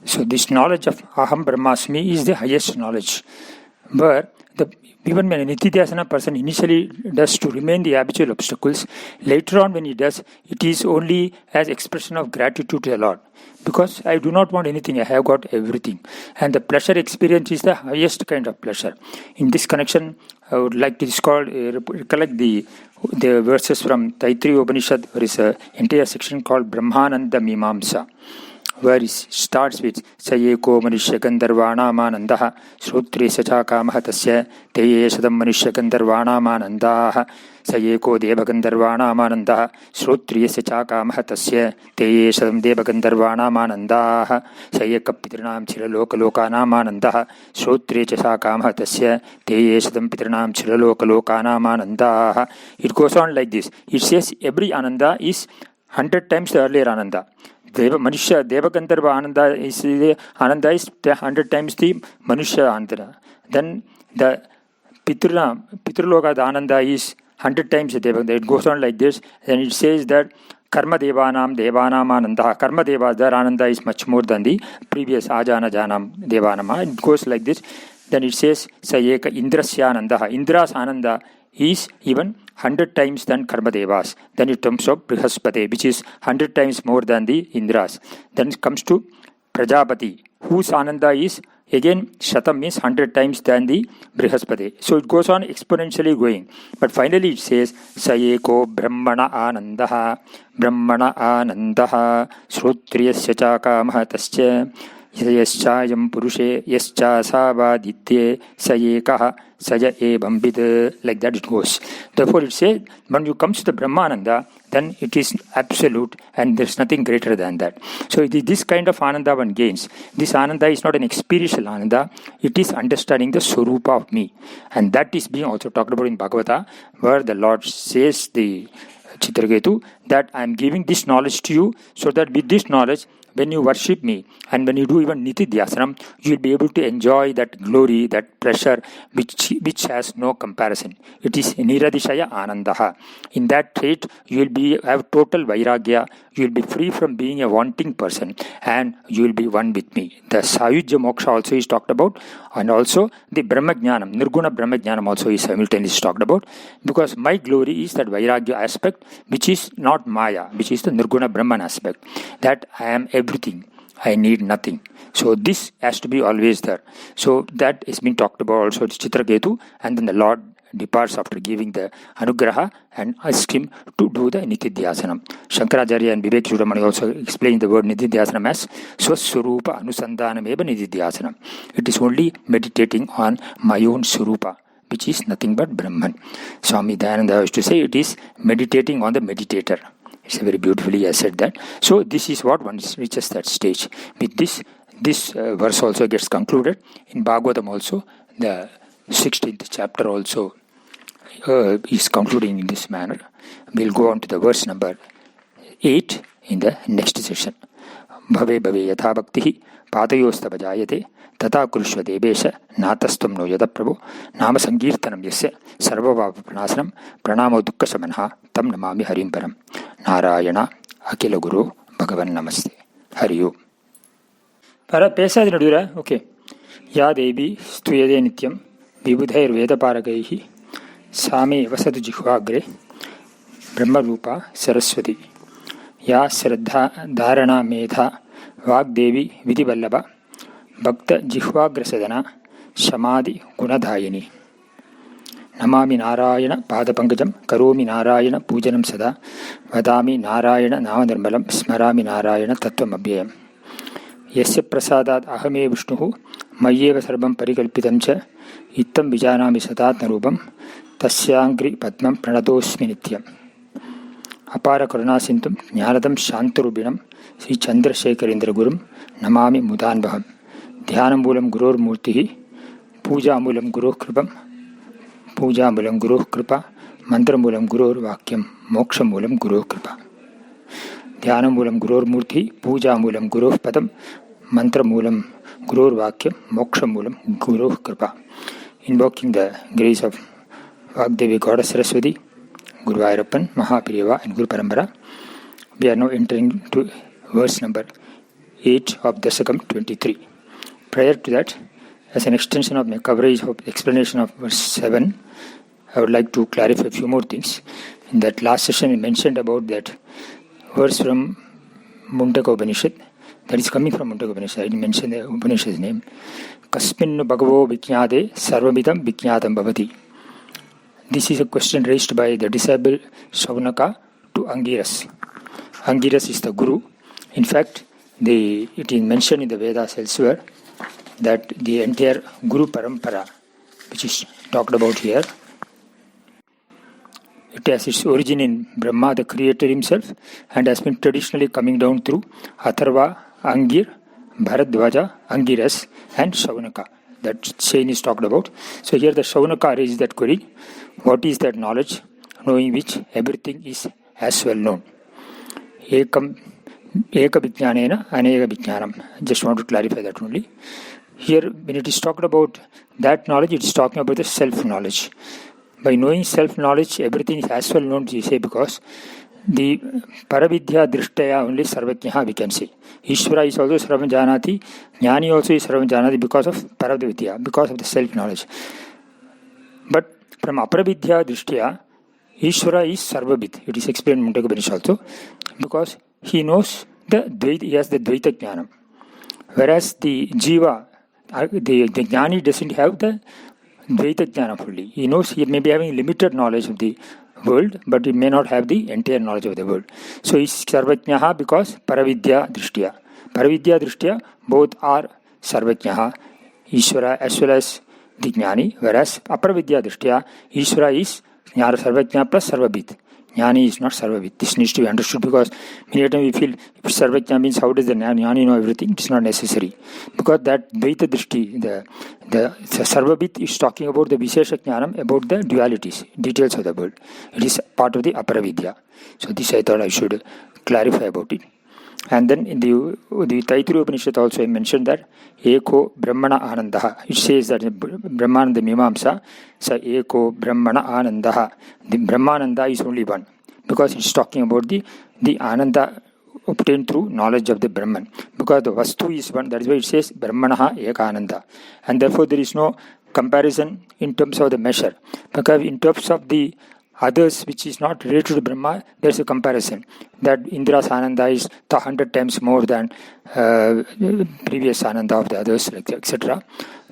So this knowledge of Aham Brahmasmi is the highest knowledge. But even when a Nitidhyasana person initially does to remain the habitual obstacles, later on when he does, it is only as expression of gratitude to the Lord. Because I do not want anything, I have got everything. And the pleasure experience is the highest kind of pleasure. In this connection, I would like to recollect the verses from Taittiriya Upanishad. There is an entire section called Brahmananda Mimamsa, where it starts with Sayeko Manushya Gandharvanamanandaha Shrutri Sacha Kamaha Tasya Teye Sadam Manushya Gandharvanamanandaha Sayeko Deva Gandharvanamanandaha Shrutri Sacha Kamaha Tasya Teye Sadam Deva Gandharvanamanandaha Sayeka Pitrinam Chilaloka Lokanamanandaha Shrutri Sacha Kamaha Tasya Teye Sadam Pitrinam Chilaloka Lokanamanandaha. It goes on like this. It says every Ananda is 100 times the earlier Ananda. Manusha Devagandharva Ananda is 100 times the Manusha Ananda. Then the Pitraloka Ananda is 100 times the Devagandharva. It goes on like this. Then it says that Karma Devanam Ananda. Karma Deva, their Ananda is much more than the previous Ajana Janam Devanama. It goes like this. Then it says Sayeka Indrasya Ananda. Indra's Ananda is even 100 times than Karma Devas. Then it comes to Brihaspati, which is 100 times more than the Indras. Then it comes to Prajapati, whose Ananda is again Shatam, means 100 times than the Brihaspati. So it goes on exponentially going. But finally it says Sayeko Brahmana Anandaha Brahmana Anandaha Shrutriyasya Chaka Mahatasya Yaschayam Purushe Yascha Savaditye Sayekaha Saja Ebam Vid, like that it goes. Therefore it says, when you come to the Brahmananda, then it is absolute and there is nothing greater than that. So it is this kind of Ananda one gains. This Ananda is not an experiential Ananda, it is understanding the Swarupa of me. And that is being also talked about in Bhagavata, where the Lord says the Chitraketu that I am giving this knowledge to you so that with this knowledge, when you worship me and when you do even Nitidhyasanam, you will be able to enjoy that glory, that pleasure which has no comparison. It is Niradishaya Anandaha. In that trait, you will have total Vairagya, you will be free from being a wanting person and you will be one with me. The Sayujya Moksha also is talked about, and also the Brahmajnanam, Nirguna Brahmajnanam also is simultaneously talked about, because my glory is that Vairagya aspect which is not Maya, which is the Nirguna Brahman aspect, that I am everything, I need nothing. So this has to be always there. So that is being talked about also the Chitraketu, and then the Lord departs after giving the Anugraha and asks him to do the Nitidhyasanam. Shankaracharya and Vivek Chudamani also explain the word Nitidhyasanam as Swaswarupa Anusandanam eva Nitidhyasanam. It is only meditating on my own Swarupa, which is nothing but Brahman. Swami Dayananda used to say it is meditating on the meditator. It's very beautifully said that. So this is what one reaches that stage. With this verse also gets concluded. In Bhagavatam also, the 16th chapter also is concluding in this manner. We'll go on to the verse number 8 in the next session. Bhave bhave yatha bhaktihi patayostava jayate tata kurushva devesha natastam no yada prabhu nama sankirtanam yasya sarvabhava pranasanam pranamo dukkha samanha tam namami harim param. Narayana Akila Guru Bhagavan Namaste. Hari Om. Pesa Nadura, okay. Ya Devi Stuyade Nityam Vibudhair Veda Paragaihi Sami Vasadu Jihvagre Brahma Rupa Saraswati Ya Sraddha Dharana Medha Vag Devi Vidhi Vallabha Bhakta Jihvagra Sadhana Samadhi Gunadhayani. Namami Narayana Padapankajam Karomi Narayana Pujanam Sada Vadami Narayana Namanirmalam Smarami Narayana Tattvam Abhyayam. Yasya Prasadat Ahame Vishnuhu Mayeva Sarvam Parikalpitamcha Ittam Vijanami Satatna Rupam Tasyangri Padmam Pranatosmi Nityam. Apara Karuna Sintum Jnanadam Shantarubinam Sri Chandrasekharindra Gurum Namami Mudanbaham. Dhyanambulam Gurur Murtihi Puja Mulam Guru Kripam Puja Mulam Guru Kripa, Mantra Mulam Guru Vakyam, Moksha Mulam Guru Kripa. Dhyana Mulam Guru Murti, Puja Mulam Guru Padam, Mantra Mulam Guru Vakyam, Moksha Mulam Guru Kripa. Invoking the grace of Vagdevi Goddess Saraswati, Guru Vairappan, Mahapiriva, and Guru Parambara, we are now entering to verse number 8 of Dasakam 23. Prior to that, as an extension of my coverage of explanation of verse 7, I would like to clarify a few more things. In that last session, we mentioned about that verse from Mundaka Upanishad, that is coming from Mundaka Upanishad. I didn't mention the Upanishad's name. Kasminnu Bhagavo Vikyade Sarvamidam Vikyatam Bhavati. This is a question raised by the disciple Shaunaka to Angiras. Angiras is the guru. In fact, it is mentioned in the Vedas elsewhere that the entire Guru Parampara, which is talked about here, it has its origin in Brahma, the creator himself, and has been traditionally coming down through Atharva, Angir, Bharadwaja, Angiras, and Shaunaka. That chain is talked about. So here the Shaunaka raises that query: what is that knowledge, knowing which everything is as well known? Eka Vijnanena Aneka Vijnanam. Just want to clarify that only. Here, when it is talked about that knowledge, it is talking about the self-knowledge. By knowing self-knowledge, everything is as well known, we say, because the Paravidya Drishtaya only Sarvajnaha we can say. Ishvara is also Sarvam Janati, Jnani also is Sarvam Janati because of Paravidya, because of the self-knowledge. But from Aparavidya Drishtaya, Ishvara is Sarvabhit. It is explained in Mundaka Upanishad also, because he knows he has the Dvaita Jnanam. Whereas the Jiva, the Jnani doesn't have the Dvaita Jnana fully. He knows he may be having limited knowledge of the world, but he may not have the entire knowledge of the world. So he is Sarvajnaha because Paravidya Drishtya. Paravidya Drishtya, both are Sarvajnaha, Ishvara as well as the Jnani, whereas Aparavidya Drishtya, Ishvara is Jnana Sarvajna plus Sarvabhit. Jnani is not Sarvabhit. This needs to be understood because many times we feel if Sarvajna means how does the Jnani know everything? It's not necessary. Because that Dvaita Drishti, the Sarvabhit is talking about the Vishesha Jnanam, about the dualities, details of the world. It is part of the Aparavidya. So this I thought I should clarify about it. And then in the Taittiriya Upanishad also I mentioned that Eko Brahmana Anandaha. It says that in Brahmananda Mimamsa, Sa Eko Brahmana Anandaha. The Brahmananda is only one. Because it's talking about the Ananda obtained through knowledge of the Brahman. Because the Vastu is one, that is why it says Brahmanaha Eka Ananda. And therefore there is no comparison in terms of the measure. Because in terms of the others which is not related to Brahma, there is a comparison that Indra's Ananda is 100 times more than previous Ananda of the others, etc.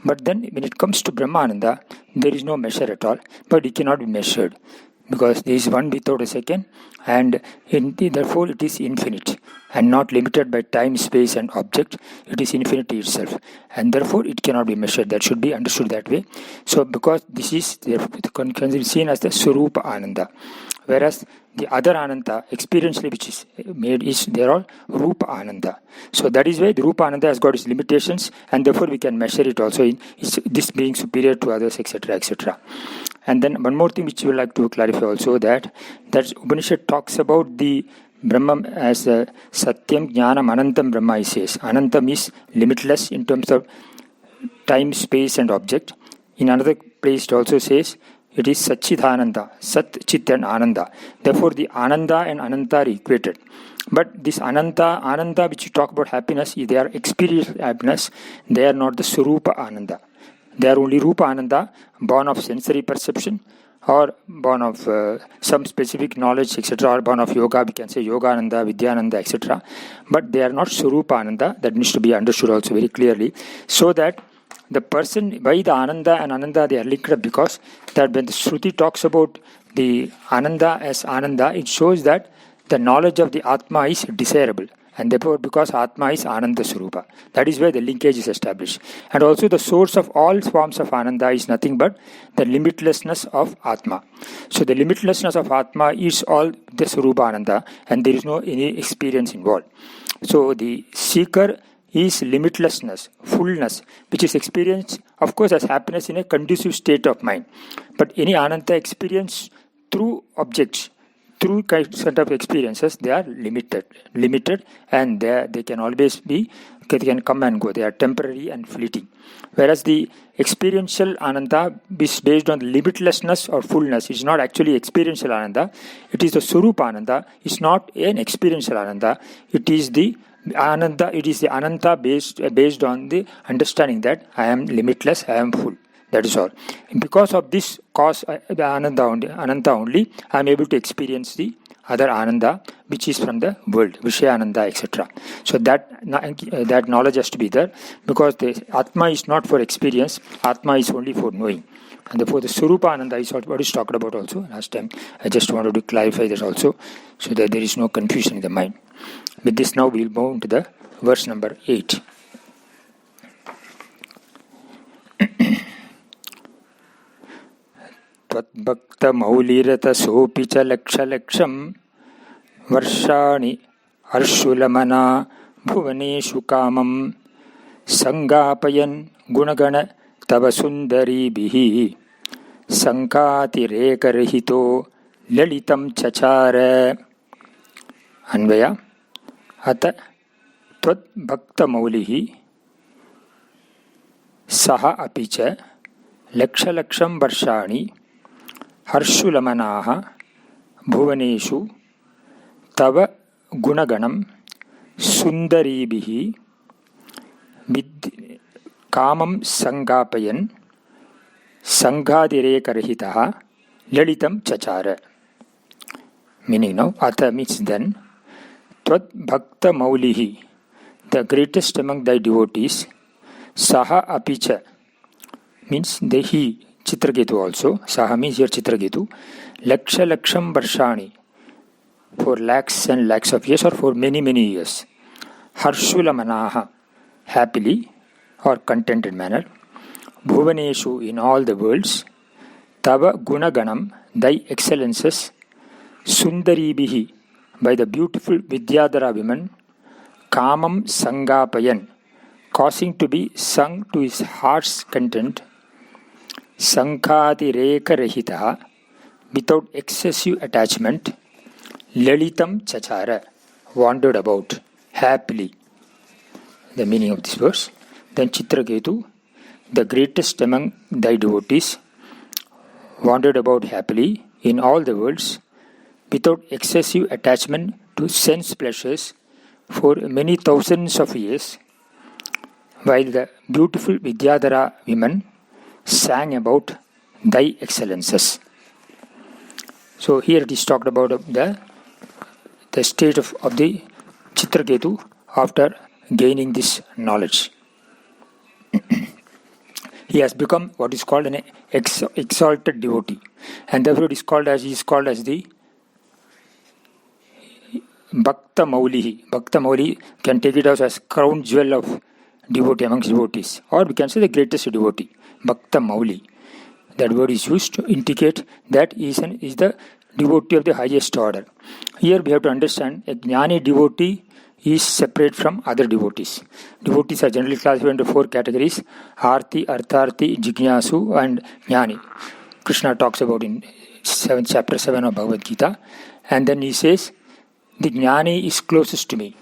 But then when it comes to Brahmananda, there is no measure at all, but it cannot be measured because there is one without a second, and therefore it is infinite and not limited by time, space and object. It is infinity itself, and therefore it cannot be measured. That should be understood that way. So because this is seen as the Surupa Ananda, whereas the other Ananda experientially which is made is they are all Rupa Ananda. So that is why the Rupa Ananda has got its limitations, and therefore we can measure it also in this being superior to others, etc., etc. And then one more thing which we would like to clarify also, that Upanishad talks about the Brahman as Satyam Jnanam Anantam Brahma, he says. Anantam is limitless in terms of time, space and object. In another place it also says it is Satchidananda, Sat, Chit and Ananda. Therefore the Ananda and Ananta are equated. But this Ananda which you talk about happiness, they are experiential happiness, they are not the Surupa Ananda. They are only Rupa Ananda, born of sensory perception or born of some specific knowledge, etc., or born of yoga, we can say Yoga Ananda, Vidyananda, etc. But they are not Surupa Ananda. That needs to be understood also very clearly, so that the person, by the Ananda and Ananda, they are linked up, because that when the Shruti talks about the Ananda as Ananda, it shows that the knowledge of the Atma is desirable. And therefore, because Atma is Ananda Surupa, that is where the linkage is established. And also the source of all forms of Ananda is nothing but the limitlessness of Atma. So the limitlessness of Atma is all the Surupa Ananda, and there is no any experience involved. So the seeker is limitlessness, fullness, which is experienced, of course, as happiness in a conducive state of mind. But any Ananda experience through objects, through kind of experiences, they are limited, and they can always be, they can come and go. They are temporary and fleeting. Whereas the experiential Ananda is based on limitlessness or fullness. It is not actually experiential Ananda. It is the Surupa Ananda. It's not an experiential Ananda. It is the Ananda, it is the Ananta based on the understanding that I am limitless, I am full. That is all. Because of this cause, the Ananta only, I am able to experience the other Ananda, which is from the world, Vishaya Ananda, etc. So that knowledge has to be there, because the Atma is not for experience, Atma is only for knowing. And therefore the Surupa Ananda is what is talked about also last time. I just wanted to clarify that also, so that there is no confusion in the mind. With this now we will move to the verse number 8. Tvat maulirata sopi cha laksha laksham varshani arshulamana bhuvaneshu kamam sangapayan gunagana tava sundari bihi sankati rekarahito lalitam chachara. Anvaya ata tvat bhakta maulihi saha apicha laksha laksham varshani harshulamanaha bhuvaneshu tava gunaganam sundaribihi kamam sangapayan sanghadirekarahitaha lalitam chachara. Meaning now, Atha means then, Tvat Bhakta Maulihi, the greatest among thy devotees, Saha Apicha, means the he, Chitraketu also, Saha means here Chitraketu, Laksha Laksham Varshani, for lakhs and lakhs of years or for many, many years. Harshula Manaha, happily or contented manner. Bhuvaneshu, in all the worlds. Tava Gunaganam, thy excellences. Sundaribihi, by the beautiful Vidyadhara women. Kamam Sangapayan, causing to be sung to his heart's content. Sankhati Reka Rahitaha, without excessive attachment. Lalitam Chachara, wandered about happily. The meaning of this verse. Then Chitraketu, the greatest among thy devotees, wandered about happily in all the worlds without excessive attachment to sense pleasures for many thousands of years, while the beautiful Vidyadhara women sang about thy excellences. So here it is talked about the state of the Chitraketu after gaining this knowledge. He has become what is called an exalted devotee, and therefore he is called as the Bhakta Maulihi. Bhakta Mauli can take it as crown jewel of devotee amongst devotees, or we can say the greatest devotee, Bhakta Mauli. That word is used to indicate that he is the devotee of the highest order. Here we have to understand a Jnani devotee is separate from other devotees. Devotees are generally classified into 4 categories: Arti, Artharti, Jignasu and Jnani. Krishna talks about in chapter 7 of Bhagavad Gita, and then he says, the Jnani is closest to me.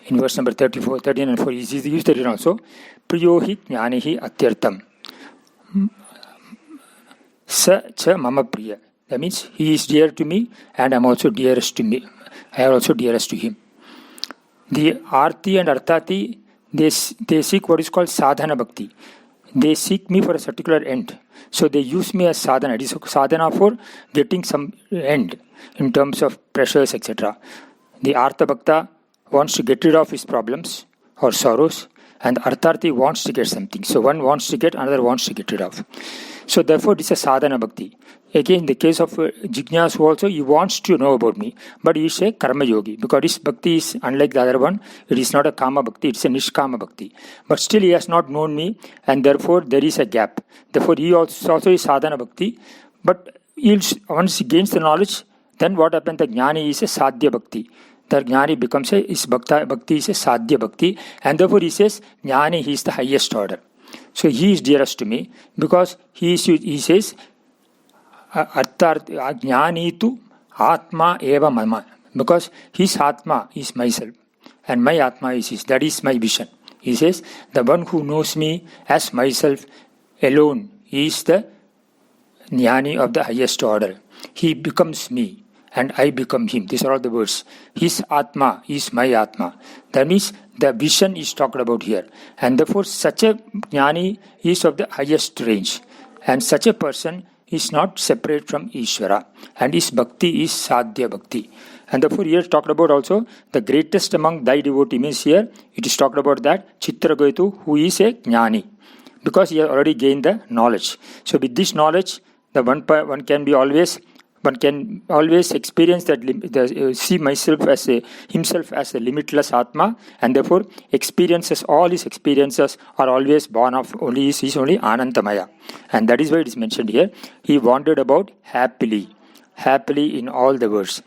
In verse number 34, 13 and 4, he used that also. Priyohi Jnanihi Atyartam. Sa cha mama priya. That means he is dear to me and I am also dearest to me. I am also dearest to him. The Arti and Artati, they seek what is called Sadhana Bhakti. They seek me for a particular end. So they use me as sadhana. It is sadhana for getting some end in terms of pressures, etc. The Artha Bhakta wants to get rid of his problems or sorrows, and Artharthi wants to get something. So one wants to get, another wants to get rid of. So therefore this is a sadhana bhakti. Again, in the case of Jignasu also, he wants to know about me, but he is a karma yogi, because his bhakti is unlike the other one. It is not a kama bhakti, it is a nishkama bhakti. But still he has not known me, and therefore there is a gap. Therefore he also is sadhana bhakti, but once he gains the knowledge, then what happens? The jnani is a sadhya bhakti. The jnani becomes bhakti is a sadhya bhakti, and therefore he says jnani, he is the highest order. So he is dearest to me, because he says jnani tu atma eva mama, because his atma is myself and my atma is his. That is my vision. He says the one who knows me as myself alone is the jnani of the highest order. He becomes me, and I become him. These are all the words. His Atma is my Atma. That means the vision is talked about here. And therefore such a jnani is of the highest range. And such a person is not separate from Ishvara. And his bhakti is sadhya bhakti. And therefore here talked about also the greatest among thy devotee, means here it is talked about that Chitraketu who is a jnani. Because he has already gained the knowledge. So with this knowledge, the one can always experience that, see himself as a limitless Atma, and therefore all his experiences are always born of only Anantamaya. And that is why it is mentioned here. He wandered about happily in all the words.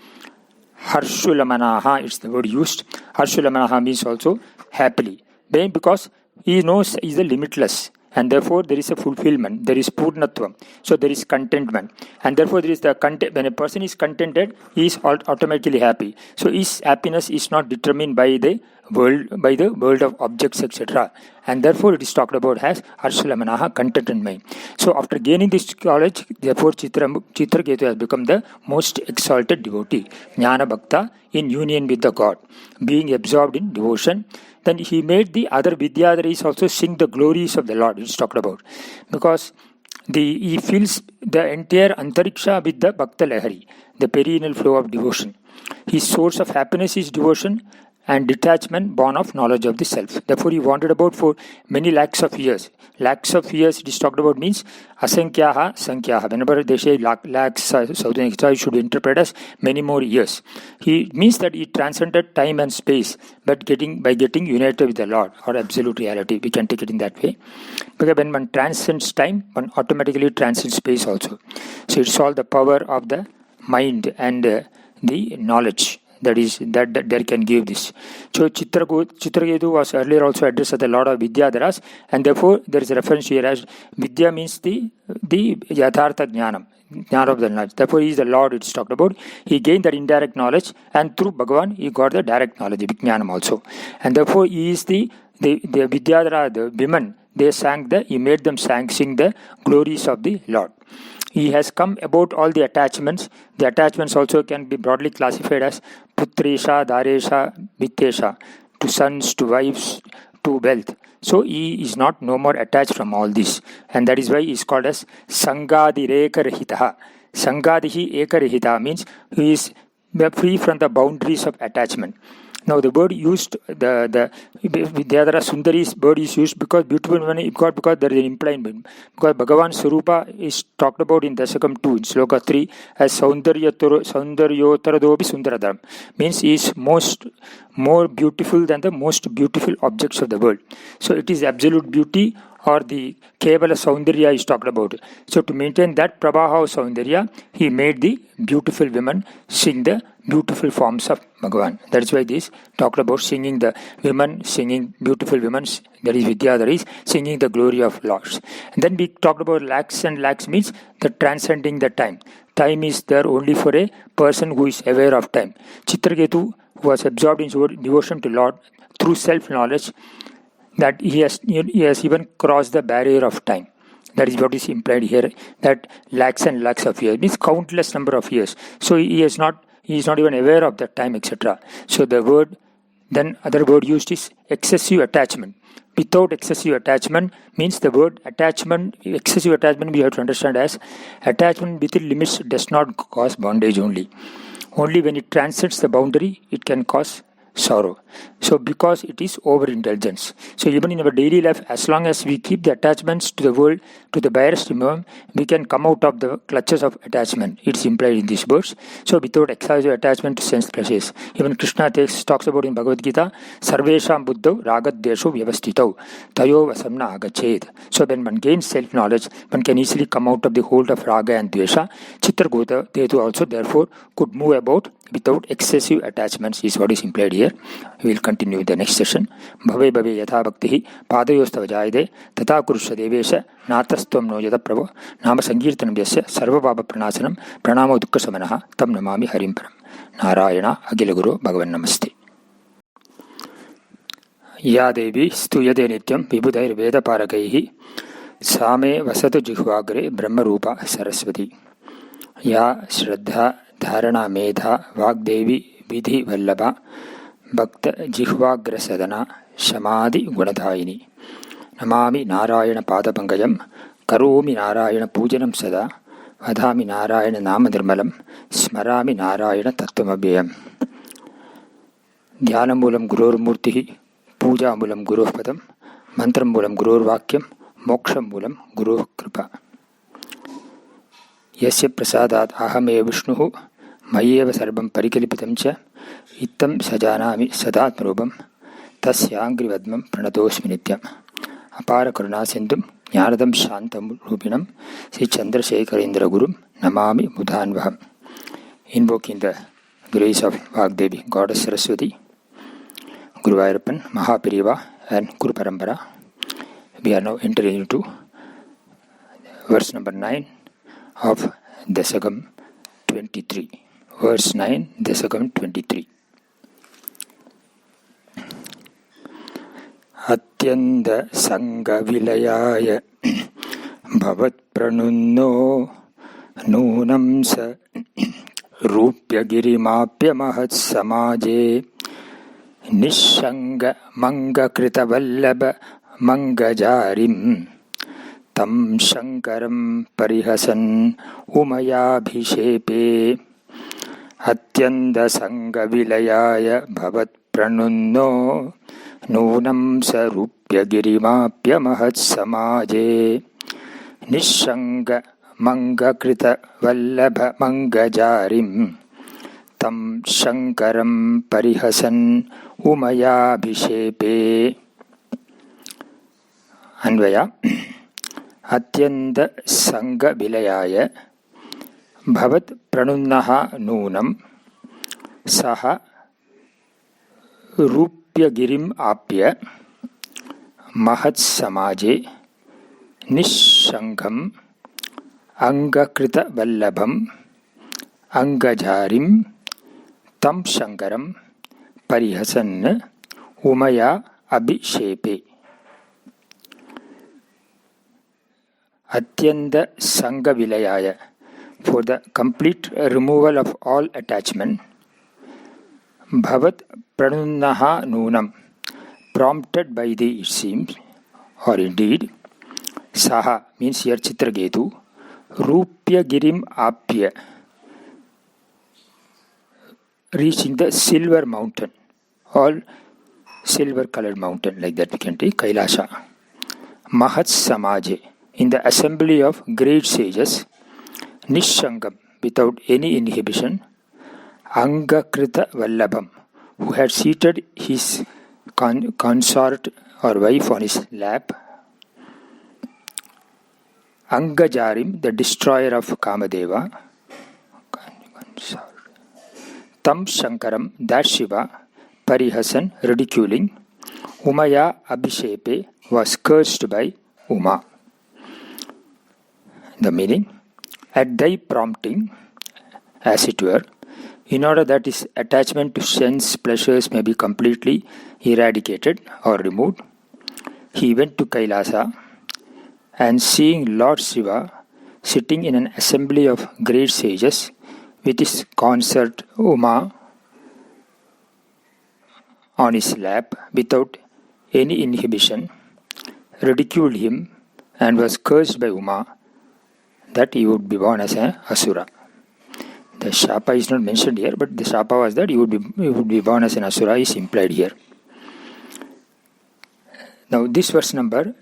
Harshulamanaha is the word used. Harshulamanaha means also happily. Because he knows he is the limitless. And therefore there is a fulfillment, there is purnatvam, so there is contentment. And therefore there is the when a person is contented, he is automatically happy. So his happiness is not determined by the world of objects, etc. And therefore it is talked about as Harshulamanaha, contented mind. So after gaining this knowledge, therefore Chitraketu has become the most exalted devotee, Jnana Bhakta, in union with the God, being absorbed in devotion. Then he made the other Vidyadharis also sing the glories of the Lord, it's talked about. Because he fills the entire Antariksha with the Bhakta Lahari, the perennial flow of devotion. His source of happiness is devotion and detachment born of knowledge of the self. Therefore he wandered about for many lakhs of years. Lakhs of years it is talked about means asankyaha, sankyaha. Whenever they say lakhs, Southern extra, it should be interpreted as many more years. He means that he transcended time and space, but by getting united with the Lord or absolute reality. We can take it in that way. Because when one transcends time, one automatically transcends space also. So it's all the power of the mind and the knowledge that there can give this. So Chitraketu was earlier also addressed as the Lord of Vidyadharas, and therefore there is a reference here as Vidya means the Yathartha Jnanam, Jnana of the knowledge. Therefore he is the Lord it's talked about. He gained that indirect knowledge, and through Bhagavan he got the direct knowledge, Vijnanam also. And therefore he is the Vidyadhara, the women, he made them sing the glories of the Lord. He has come about all the attachments. The attachments also can be broadly classified as Putresha, Daresha, Vittesha, to sons, to wives, to wealth. So he is no more attached from all this. And that is why he is called as Sangadhirekarahitaha. Sangadihi Ekarahita means he is free from the boundaries of attachment. Now the word used, the other Sundari's word is used because beautiful woman, because there is an implied meaning. Because Bhagavan Swarupa is talked about in Dasakam 2, in Sloka 3, as Saundaryotaradopi Sundaradharam. Means he is more beautiful than the most beautiful objects of the world. So it is absolute beauty or the Kevala Saundarya is talked about. So to maintain that Prabhaha of Saundarya, he made the beautiful women sing the beautiful forms of Bhagavan. That is why this talked about singing the women, singing beautiful women, that is Vidyadharis, singing the glory of Lords. And then we talked about lakhs and lakhs means the transcending the time. Time is there only for a person who is aware of time. Chitraketu was absorbed in devotion to Lord through self-knowledge, that he has even crossed the barrier of time. That is what is implied here, that lakhs and lakhs of years, means countless number of years. So he is not even aware of that time, etc. So the other word used is excessive attachment. Without excessive attachment means the word attachment, excessive attachment we have to understand as attachment within limits does not cause bondage only. Only when it transcends the boundary, it can cause sorrow. So because it is overindulgence. So even in our daily life, as long as we keep the attachments to the world, to the barest minimum, we can come out of the clutches of attachment. It's implied in these words. So without excessive attachment to sense pleasures. Even Krishna talks about in Bhagavad Gita, Sarvesham Buddho Ragat Desho Vyavastito Tayo Vasamna Agached. So when one gains self-knowledge, one can easily come out of the hold of Raga and Dvesha. Chitraketu also therefore could move about without excessive attachments is what is implied here. We will continue the next session. Bhave bhave yatha bhaktihi padayostava jayade tata kurusha devesha natastvam no yada prabhu nama sankirtanam yasya sarva bhava pranasanam pranamo dukkha samanaha tam namami harim param. Narayana Agila Guru Bhagavan Namaste. Ya Devi stuyade nityam vibhudair veda parakaihi same vasatu jihvagre brahma rupa saraswati. Ya Shraddha Dharana Medha Vagdevi Vidhi Vallabha Bhakta Jihvagra Sadhana Samadhi Gunadhayini Namami Narayana Padapangayam Karomi Narayana Pujanam Sada Vadhami Narayana Namadharmalam Smarami Narayana Tattvamabhyayam. Dhyanamoolam Gurur Murtihi Puja Moolam Guru Padam Mantram Moolam Gurur Vakyam Moksham Moolam Guru Kripa. Yasya Prasadat Ahame Vishnuhu Mayeva Sarvam Parikalipitam Cha Ittam Sajanami Sadatmarubam Tasyangri Vadmam Pranatosmi Nityam. Apara Karuna Sindhum Jnanadam Shantam Rupinam Sri Chandrasekharendra Gurum Namami Mudhanvaham. Invoking the grace of Vagdevi, Goddess Saraswati, Guru Vairappan, Mahapiriva and Guru Parambara, we are now entering into verse number 9 of Dasakam 23. Verse 9, Dasakam 23. Atyanda Sangha Vilayaya Bhavat Pranunno Nunam Sa Rupya Girimapya Mahat Samaje Nishanga Manga Krita Vallabha Manga Jarim Tam Shankaram Parihasan Umayabhishepe Atyanda Sangha Vilayaya Bhavat Pranunno Nunam Sarupya Girimapya Mahat Samaje Nishanga Manga Krita Vallabha Manga Jarim Tam Shankaram Parihasan Umayabhishepe. Anvaya Atyanda Sangha Vilayaya Bhavat Pranunnaha Nunam Saha Rupya Girim Apya Mahat Samaje Nishangam Angakrita Vallabham Angajarim Tam Shankaram Parihasan Umaya Abhishepe. Atyanda Sangha Vilayaya, for the complete removal of all attachment. Bhavat Pranunnaha Nunam, prompted by thee, it seems, or indeed. Saha means here Chitraketu. Rupya Girim Apya, reaching the silver mountain, all silver colored mountain, like that we can take Kailasa. Mahat Samaje, in the assembly of great sages. Nishangam, without any inhibition. Angakrita Vallabham, who had seated his consort or wife on his lap. Angajarim, the destroyer of Kamadeva. Tam Shankaram, that Shiva. Parihasan, ridiculing. Umaya Abhishepe, was cursed by Uma. The meaning, at thy prompting, as it were, in order that his attachment to sense pleasures may be completely eradicated or removed, he went to Kailasa, and seeing Lord Shiva sitting in an assembly of great sages with his consort Uma on his lap without any inhibition, ridiculed him and was cursed by Uma that he would be born as an Asura. The Shapa is not mentioned here, but the Shapa was that he would be born as an Asura is implied here. Now this verse number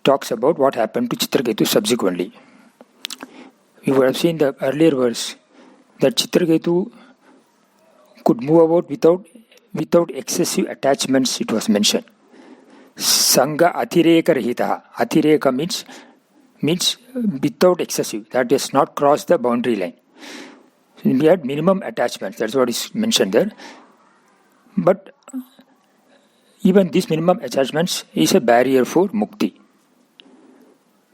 talks about what happened to Chitraketu subsequently. We would have seen the earlier verse that Chitraketu could move about without excessive attachments, it was mentioned. Sangha Athireka Rahitaha. Athireka means without excessive, that does not cross the boundary line. We had minimum attachments, that's what is mentioned there. But even these minimum attachments is a barrier for mukti.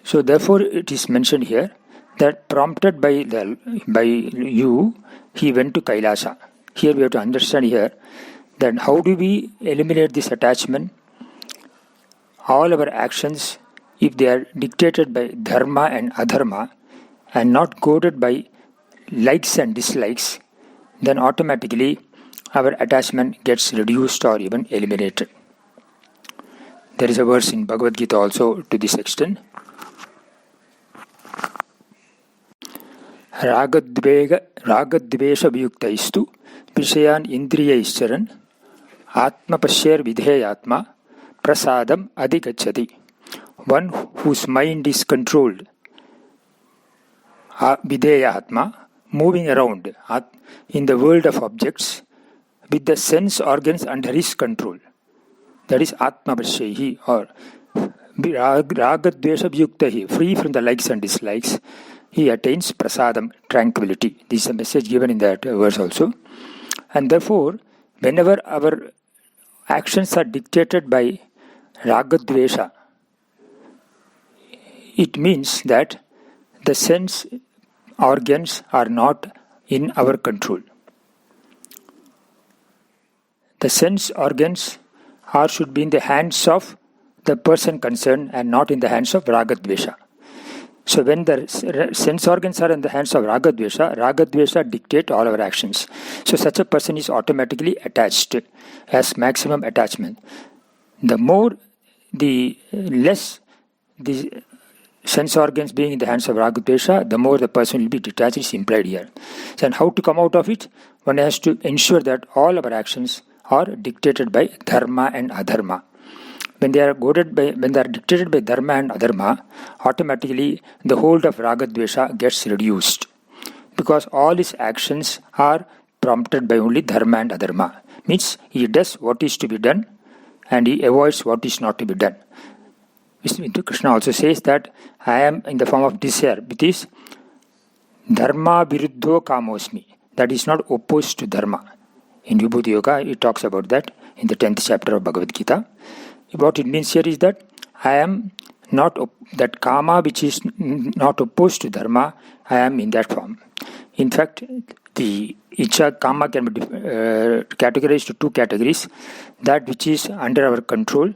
So therefore it is mentioned here that prompted by you, he went to Kailasa. Here we have to understand here that how do we eliminate this attachment? All our actions, if they are dictated by dharma and adharma and not goaded by likes and dislikes, then automatically our attachment gets reduced or even eliminated. There is a verse in Bhagavad Gita also to this extent. Ragadvesha viyuktaistu vishayan indriyaischaran atmapashyar vidheyatma prasadam adhigacchati. One whose mind is controlled, vidheyatma, moving around in the world of objects with the sense organs under his control. That is atmapashyehi, or ragadvesha viyuktahi, free from the likes and dislikes. He attains prasadam, tranquility. This is a message given in that verse also. And therefore, whenever our actions are dictated by ragadvesha, it means that the sense organs are not in our control. The sense organs should be in the hands of the person concerned and not in the hands of ragadvesha. So when the sense organs are in the hands of ragadvesha dictate all our actions. So such a person is automatically attached, has maximum attachment. The less the sense organs being in the hands of ragadvesha, the more the person will be detached, is implied here. So, and how to come out of it? One has to ensure that all our actions are dictated by dharma and adharma. When they are dictated by dharma and adharma, automatically the hold of ragadvesha gets reduced, because all his actions are prompted by only dharma and adharma. Means he does what is to be done and he avoids what is not to be done. Krishna also says that I am in the form of desire, which is dharma viruddho kamosmi. That is not opposed to dharma. In Vibhuti Yoga, it talks about that in the 10th chapter of Bhagavad Gita. What it means here is that I am not, that kama which is not opposed to dharma, I am in that form. In fact, the icha kama can be categorized to two categories: that which is under our control,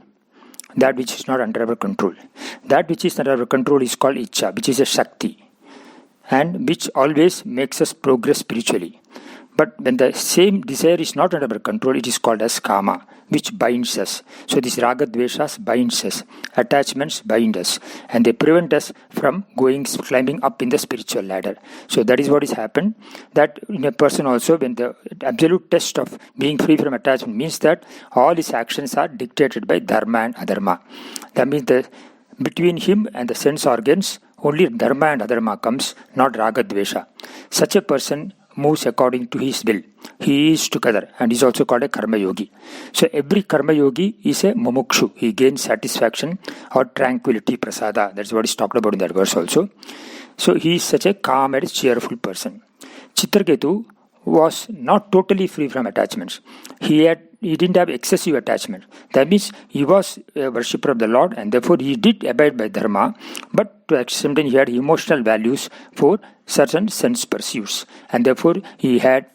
that which is not under our control. That which is under our control is called icha, which is a shakti, and which always makes us progress spiritually. But when the same desire is not under our control, it is called as kama, which binds us. So these ragadveshas binds us, attachments bind us, and they prevent us from climbing up in the spiritual ladder. So that is what has happened, that in a person also, when the absolute test of being free from attachment means that all his actions are dictated by dharma and adharma. That means that between him and the sense organs, only dharma and adharma comes, not ragadvesha. Such a person moves according to his will. He is together and is also called a karma yogi. So every karma yogi is a mumukshu. He gains satisfaction or tranquility, prasada. That's what is talked about in that verse also. So he is such a calm and cheerful person. Chitraketu was not totally free from attachments. He didn't have excessive attachment. That means he was a worshipper of the Lord, and therefore he did abide by dharma, but to some extent he had emotional values for certain sense pursuits, and therefore he had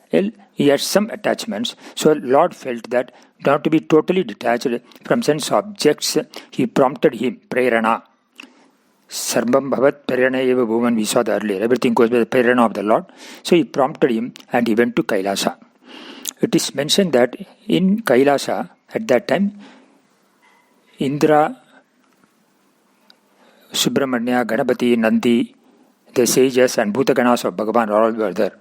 some attachments. So Lord felt that not to be totally detached from sense objects, he prompted him, prerana. Sarvam bhavat prerana eva bhuvan, we saw that earlier. Everything goes by the prerana of the Lord. So he prompted him and he went to Kailasa. It is mentioned that in Kailasa, at that time, Indra, Subramanya, Ganapati, Nandi, the sages and Bhutaganas of Bhagavan all were there.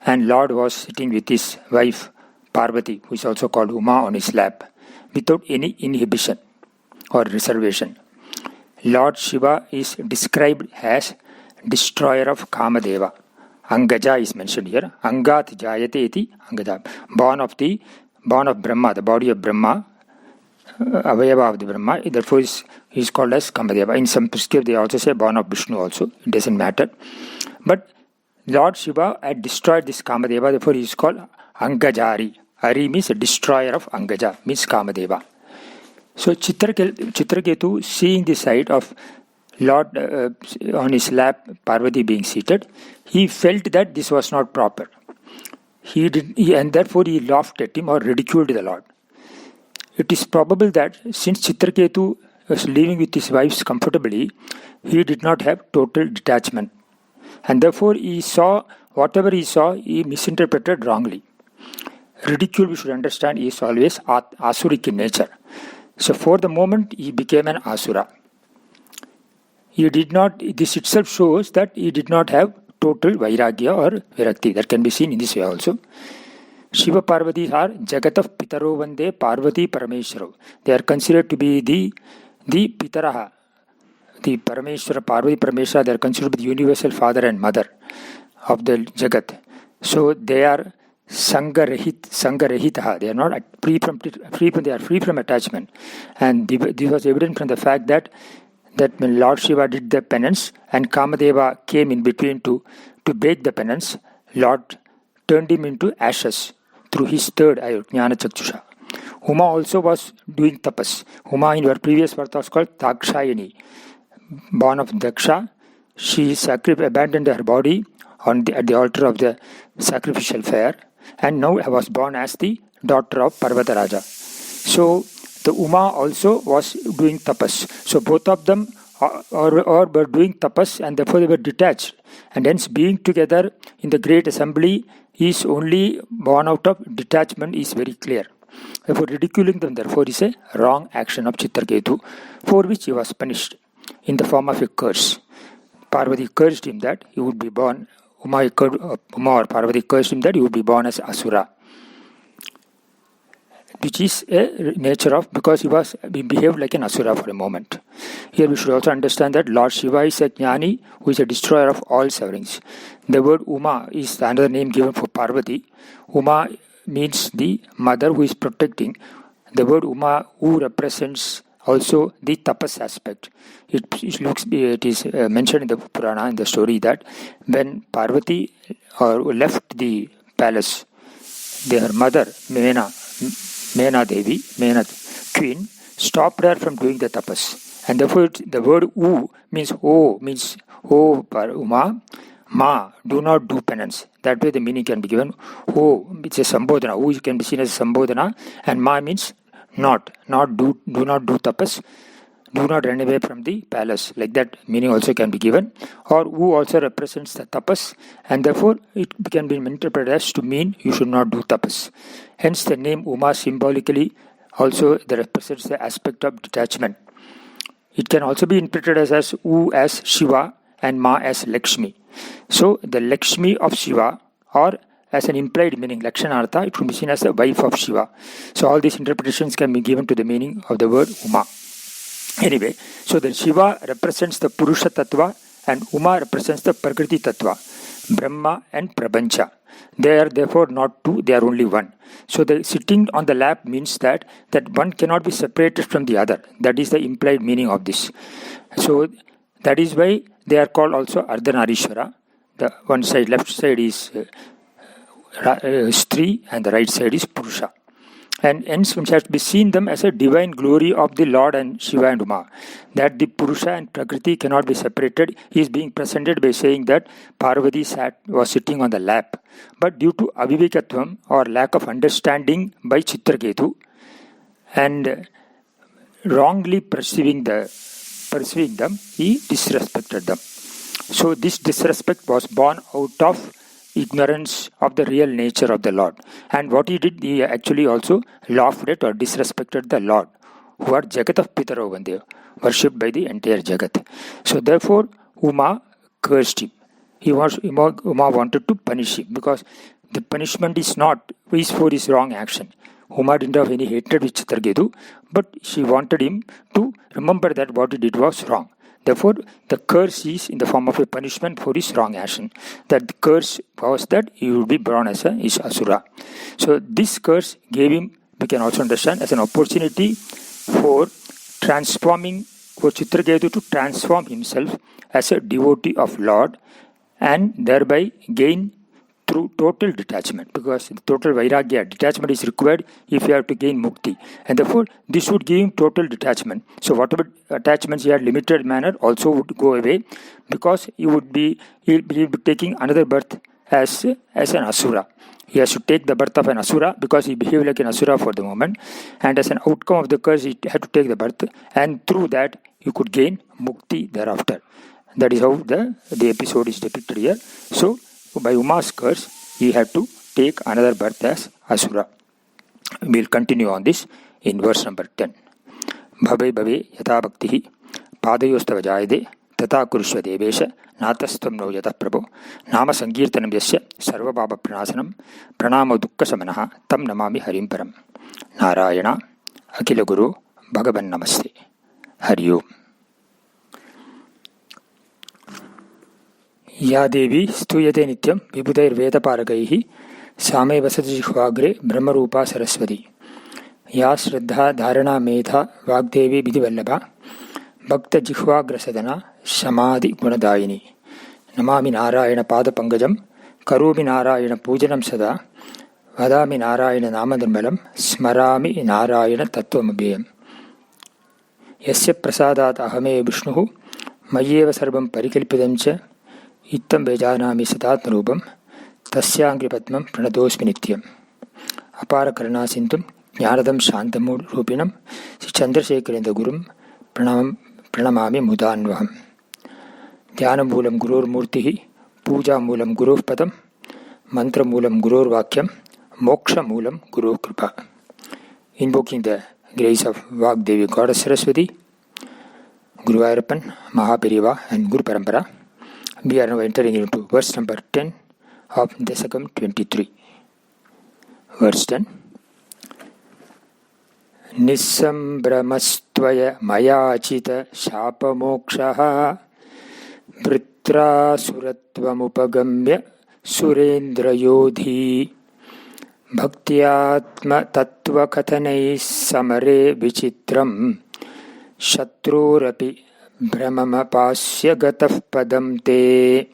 And Lord was sitting with his wife Parvati, who is also called Uma, on his lap, without any inhibition or reservation. Lord Shiva is described as destroyer of Kamadeva. Angaja is mentioned here. Angat jayate iti Angaja. Born of Brahma, the body of Brahma, Avayava of the Brahma, therefore is called as Kamadeva. In some scriptures they also say born of Vishnu also. It doesn't matter. But Lord Shiva had destroyed this Kamadeva, therefore he is called Angajari. Ari means a destroyer of Angaja, means Kamadeva. So Chitraketu, seeing the sight of Lord on his lap, Parvati being seated, he felt that this was not proper. And therefore he laughed at him or ridiculed the Lord. It is probable that since Chitraketu was living with his wives comfortably, he did not have total detachment. And therefore he saw whatever he saw, he misinterpreted wrongly. Ridicule, we should understand, is always asuric in nature. So for the moment, he became an asura. This itself shows that he did not have total vairagya or virakti. That can be seen in this way also. Shiva Parvati are Jagatav Pitaro Vande Parvati Parameshwaro. They are considered to be the Pitaraha, the Parameshwara, Parvati Parameshwara. They are considered to be the universal father and mother of the Jagat. So they are Sangarahitaha. They are not they are free from attachment. And this was evident from the fact that when Lord Shiva did the penance and Kamadeva came in between to break the penance, Lord turned him into ashes through his third eye, Jnana Chakshusha. Uma also was doing tapas. Uma in her previous birth was called Takshayani, born of Daksha. She abandoned her body at the altar of the sacrificial fire, and now was born as the daughter of Parvataraja. So the Uma also was doing tapas. So both of them were doing tapas, and therefore they were detached. And hence being together in the great assembly is only born out of detachment is very clear. Therefore ridiculing them therefore is a wrong action of Chitraketu, for which he was punished in the form of a curse. Parvati cursed him that he would be born, Uma or Parvati cursed him that he would be born as Asura, which is a nature of, because he behaved like an Asura for a moment. Here we should also understand that Lord Shiva is a Jnani who is a destroyer of all sufferings. The word Uma is another name given for Parvati. Uma means the mother who is protecting. The word Uma, who represents also the tapas aspect. It is mentioned in the Purana, in the story, that when Parvati left the palace, her mother, Mena Devi, Mena queen, stopped her from doing the tapas. And therefore the word U means Uma, Ma, do not do penance. That way the meaning can be given. O, it's a Sambodhana. U can be seen as Sambodhana, and Ma means do not do tapas, do not run away from the palace. Like that meaning also can be given. Or U also represents the tapas, and therefore it can be interpreted as to mean you should not do tapas. Hence the name Uma symbolically also represents the aspect of detachment. It can also be interpreted as U as Shiva and Ma as Lakshmi. So the Lakshmi of Shiva, or as an implied meaning, Lakshanartha, it can be seen as the wife of Shiva. So all these interpretations can be given to the meaning of the word Uma. Anyway, so the Shiva represents the Purusha Tattva and Uma represents the Prakriti Tattva, Brahma and Prapancha. They are therefore not two, they are only one. So the sitting on the lap means that one cannot be separated from the other. That is the implied meaning of this. So that is why they are called also Ardhanarishwara. The one side, left side is Shri and the right side is Purusha. And hence we have to be seen them as a divine glory of the Lord and Shiva and Uma. That the Purusha and Prakriti cannot be separated. He is being presented by saying that Parvati was sitting on the lap. But due to avivekatvam or lack of understanding by Chitraketu and wrongly perceiving them, he disrespected them. So this disrespect was born out of ignorance of the real nature of the Lord. And what he did, he actually also laughed at or disrespected the Lord, who are Jagat of Pitaro Vande, worshipped by the entire Jagat. So therefore, Uma cursed him. Uma wanted to punish him, because the punishment is for his wrong action. Uma didn't have any hatred with Chitraketu, but she wanted him to remember that what he did was wrong. Therefore, the curse is in the form of a punishment for his wrong action. That the curse was that he would be born as his Asura. So this curse gave him, we can also understand, as an opportunity for Chitraketu to transform himself as a devotee of Lord, and thereby gain through total detachment, because total vairagya, detachment is required if you have to gain mukti, and therefore this would give him total detachment. So whatever attachments he had limited manner also would go away, because he'll be taking another birth as an asura. He has to take the birth of an asura because he behaved like an asura for the moment, and as an outcome of the curse he had to take the birth, and through that he could gain mukti thereafter. That is how the episode is depicted here. So by Uma's curse, he had to take another birth as Asura. We will continue on this in verse number 10. Bhave bhave yata bhaktihi padayostava jayade tata kurushva devesha natastam no yata prabho nama sankirtanam yasya sarva baba pranasanam pranamo dukkha samanaha tam namami harim param. Narayana Akila Guru Bhagavan Namaste. Hari Om. Ya Devi Stuyate Nityam Vibhudair Veda Parakaihi Same Vasati Jihvagre Brahmarupa Saraswati. Ya Shraddha Dharana Medha Vagdevi Vidivallabha Bhakta Jihvagra Sadhana Samadhi Gunadayini. Namami Narayana Pada Pangajam Karumi Narayana Pujanam Sada Vadami Narayana Namadharmalam Smarami Narayana Tattvam Yasya Prasadat Ahame Vishnuhu Mayeva Sarvam Parikalpidam Cha Ittam Vejanami Satatmarupam Tasyangri Padmam Pranadosmi Nityam Apara Karana Sintum Jnanadam Shantamur Rupinam Si Chandrasekharendra Gurum Pranamami Mudanvaham Dhyana Moolam Gurur Murtihi Puja Moolam Gurur Padam Mantra Moolam Gurur Vakyam Moksha Moolam Guru Kripa. Invoking the grace of Vagdevi Goddess Saraswati, Guru Ayappan, Mahaperiva and Guru Parampara, we are now entering into verse number 10 of Dasakam 23. Verse 10. Nisambhramastvaya mayachita shapamokshaha vritra suratvamupagamya surendra yodhi Bhaktiyatma tattva kathanai samare vichitram shatrurapi brahmamapasya gataf padam te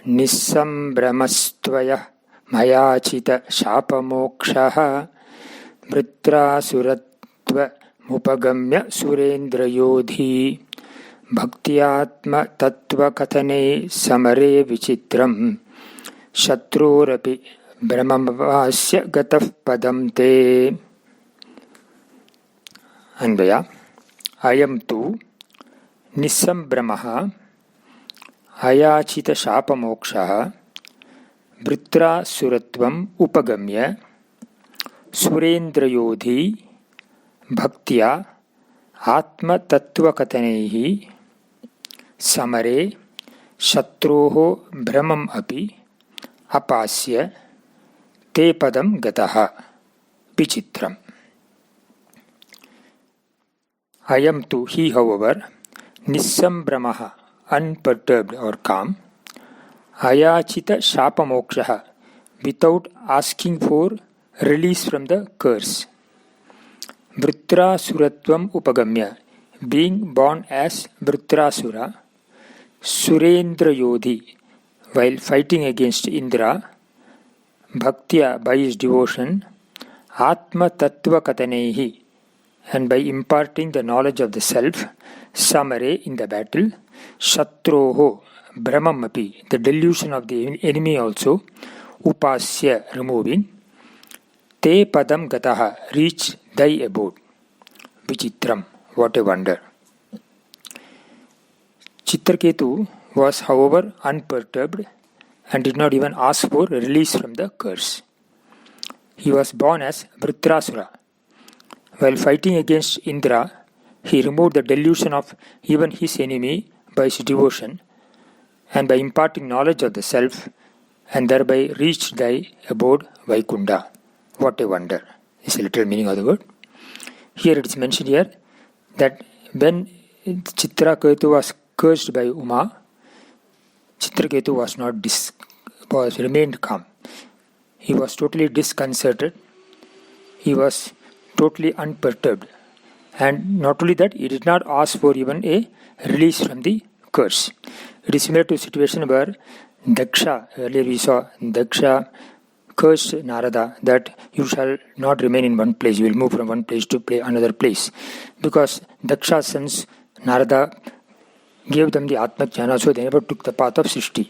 Nisambhramastvaya mayachita shapamokshaha vritra suratva mupagamya surendra yodhi Bhaktiyatma tattva kathanai samare vichitram shatrurapi Brahmavasya gataf padam te. Anvaya. Ayam tu nissambramaha ayachita shapamokshaha vritra suratvam upagamya surendrayodhi bhaktya atma tattva katanaihi samare shatroho brahmam api apasya te padam gataha vichitram. Ayam tu, he however, nissambramaha, unperturbed or calm, ayachita shapamokshaha, without asking for release from the curse. Vritra suratvam upagamya, being born as Vritrasura, Surendra Yodhi, while fighting against Indra, Bhaktya, by his devotion, Atma Tattva Katanehi, and by imparting the knowledge of the self, Samare, in the battle, Shatroho, Brahmamapi, the delusion of the enemy also, Upasya, removing, Te Padam Gataha, reach thy abode. Vichitram, what a wonder. Chitraketu was, however, unperturbed and did not even ask for release from the curse. He was born as Vritrasura. While fighting against Indra, he removed the delusion of even his enemy by his devotion and by imparting knowledge of the self, and thereby reached thy abode Vaikunda. What a wonder is the literal meaning of the word. Here it is mentioned here that when Chitraketu was cursed by Uma, Chitraketu was remained calm. He was totally disconcerted. He was totally unperturbed. And not only that, he did not ask for even a release from the curse. It is similar to a situation where Daksha, earlier we saw Daksha cursed Narada that you shall not remain in one place, you will move from one place to another place. Because Daksha's sons, Narada, gave them the Atma Jnana, so they never took the path of Srishti.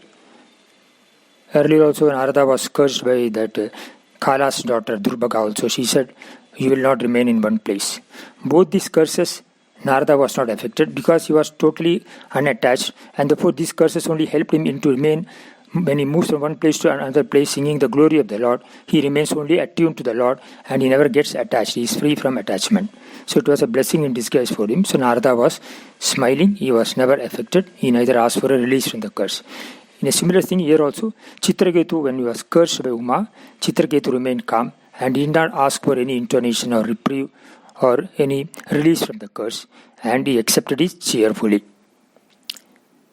Earlier also Narada was cursed by that Kala's daughter Durbhaga also. She said, you will not remain in one place. Both these curses, Narada was not affected because he was totally unattached, and therefore these curses only helped him to remain when he moves from one place to another place singing the glory of the Lord, he remains only attuned to the Lord and he never gets attached. He is free from attachment. So it was a blessing in disguise for him. So Narada was smiling. He was never affected. He neither asked for a release from the curse. In a similar thing here also, Chitraketu, when he was cursed by Uma, Chitraketu remained calm and he did not ask for any intonation or reprieve or any release from the curse, and he accepted it cheerfully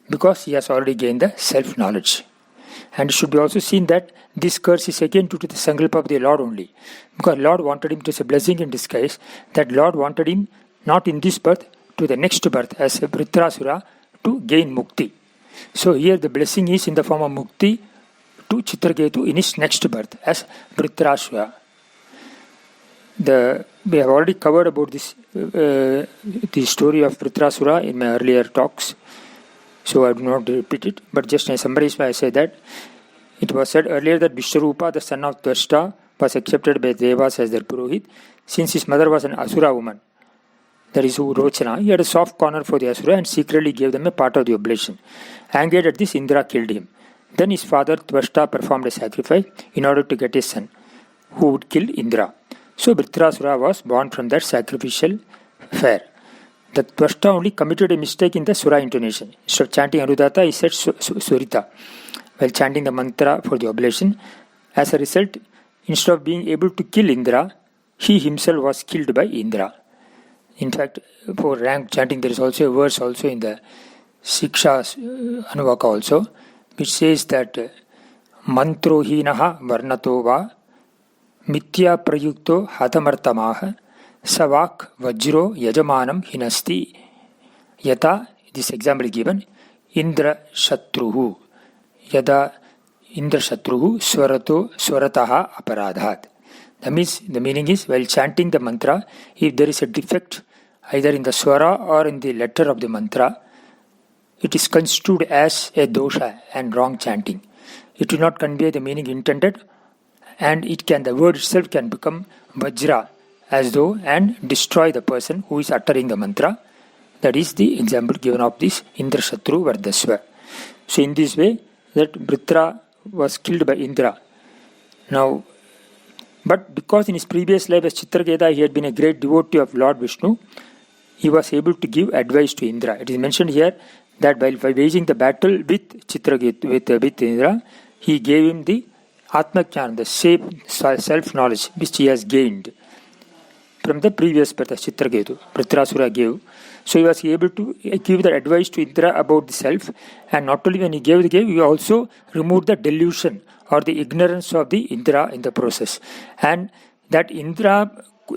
because he has already gained the self-knowledge. And it should be also seen that this curse is again due to the sankalpa of the Lord only, because Lord wanted him, to as a blessing in disguise, that Lord wanted him not in this birth, to the next birth as a Vritrasura to gain mukti. So here the blessing is in the form of mukti to Chitraketu in his next birth as Vritrasura. We have already covered about this the story of Vritrasura in my earlier talks, so I do not repeat it, but just in summary I say that it was said earlier that Vishwarupa, the son of Dvashta, was accepted by Devas as their Purohit. Since his mother was an Asura woman, that is Rochana, he had a soft corner for the Asura and secretly gave them a part of the oblation. Angered at this, Indra killed him. Then his father Dvashta performed a sacrifice in order to get a son who would kill Indra. So Vritrasura was born from that sacrificial fire. The Dvashta only committed a mistake in the Sura intonation. Instead of chanting Anudata, he said Surita while chanting the mantra for the oblation. As a result, instead of being able to kill Indra, he himself was killed by Indra. In fact, for rank chanting, there is also a verse also in the Siksha Anuvaka also, which says that Mantro hinaha varnato va mitya prayukto hatamartamaha savak vajro yajamanam hinasti yata. This example is given. Indra shatruhu yada Indra shatruhu swarataha aparadhat. The meaning is, while chanting the mantra, if there is a defect either in the swara or in the letter of the mantra, it is construed as a dosha and wrong chanting. It will not convey the meaning intended, and the word itself can become vajra as though and destroy the person who is uttering the mantra. That is the example given of this Indra Shatru Vardasva. So in this way, that Vritra was killed by Indra. Now, but because in his previous life as Chitraketu he had been a great devotee of Lord Vishnu, he was able to give advice to Indra. It is mentioned here that while waging the battle with Chitraketu, with Indra, he gave him the Atma-jnana, the same self-knowledge which he has gained from the previous birth of Chitraketu. Vritrasura gave. So he was able to give the advice to Indra about the self, and not only when he gave, he also removed the delusion or the ignorance of the Indra in the process. And that Indra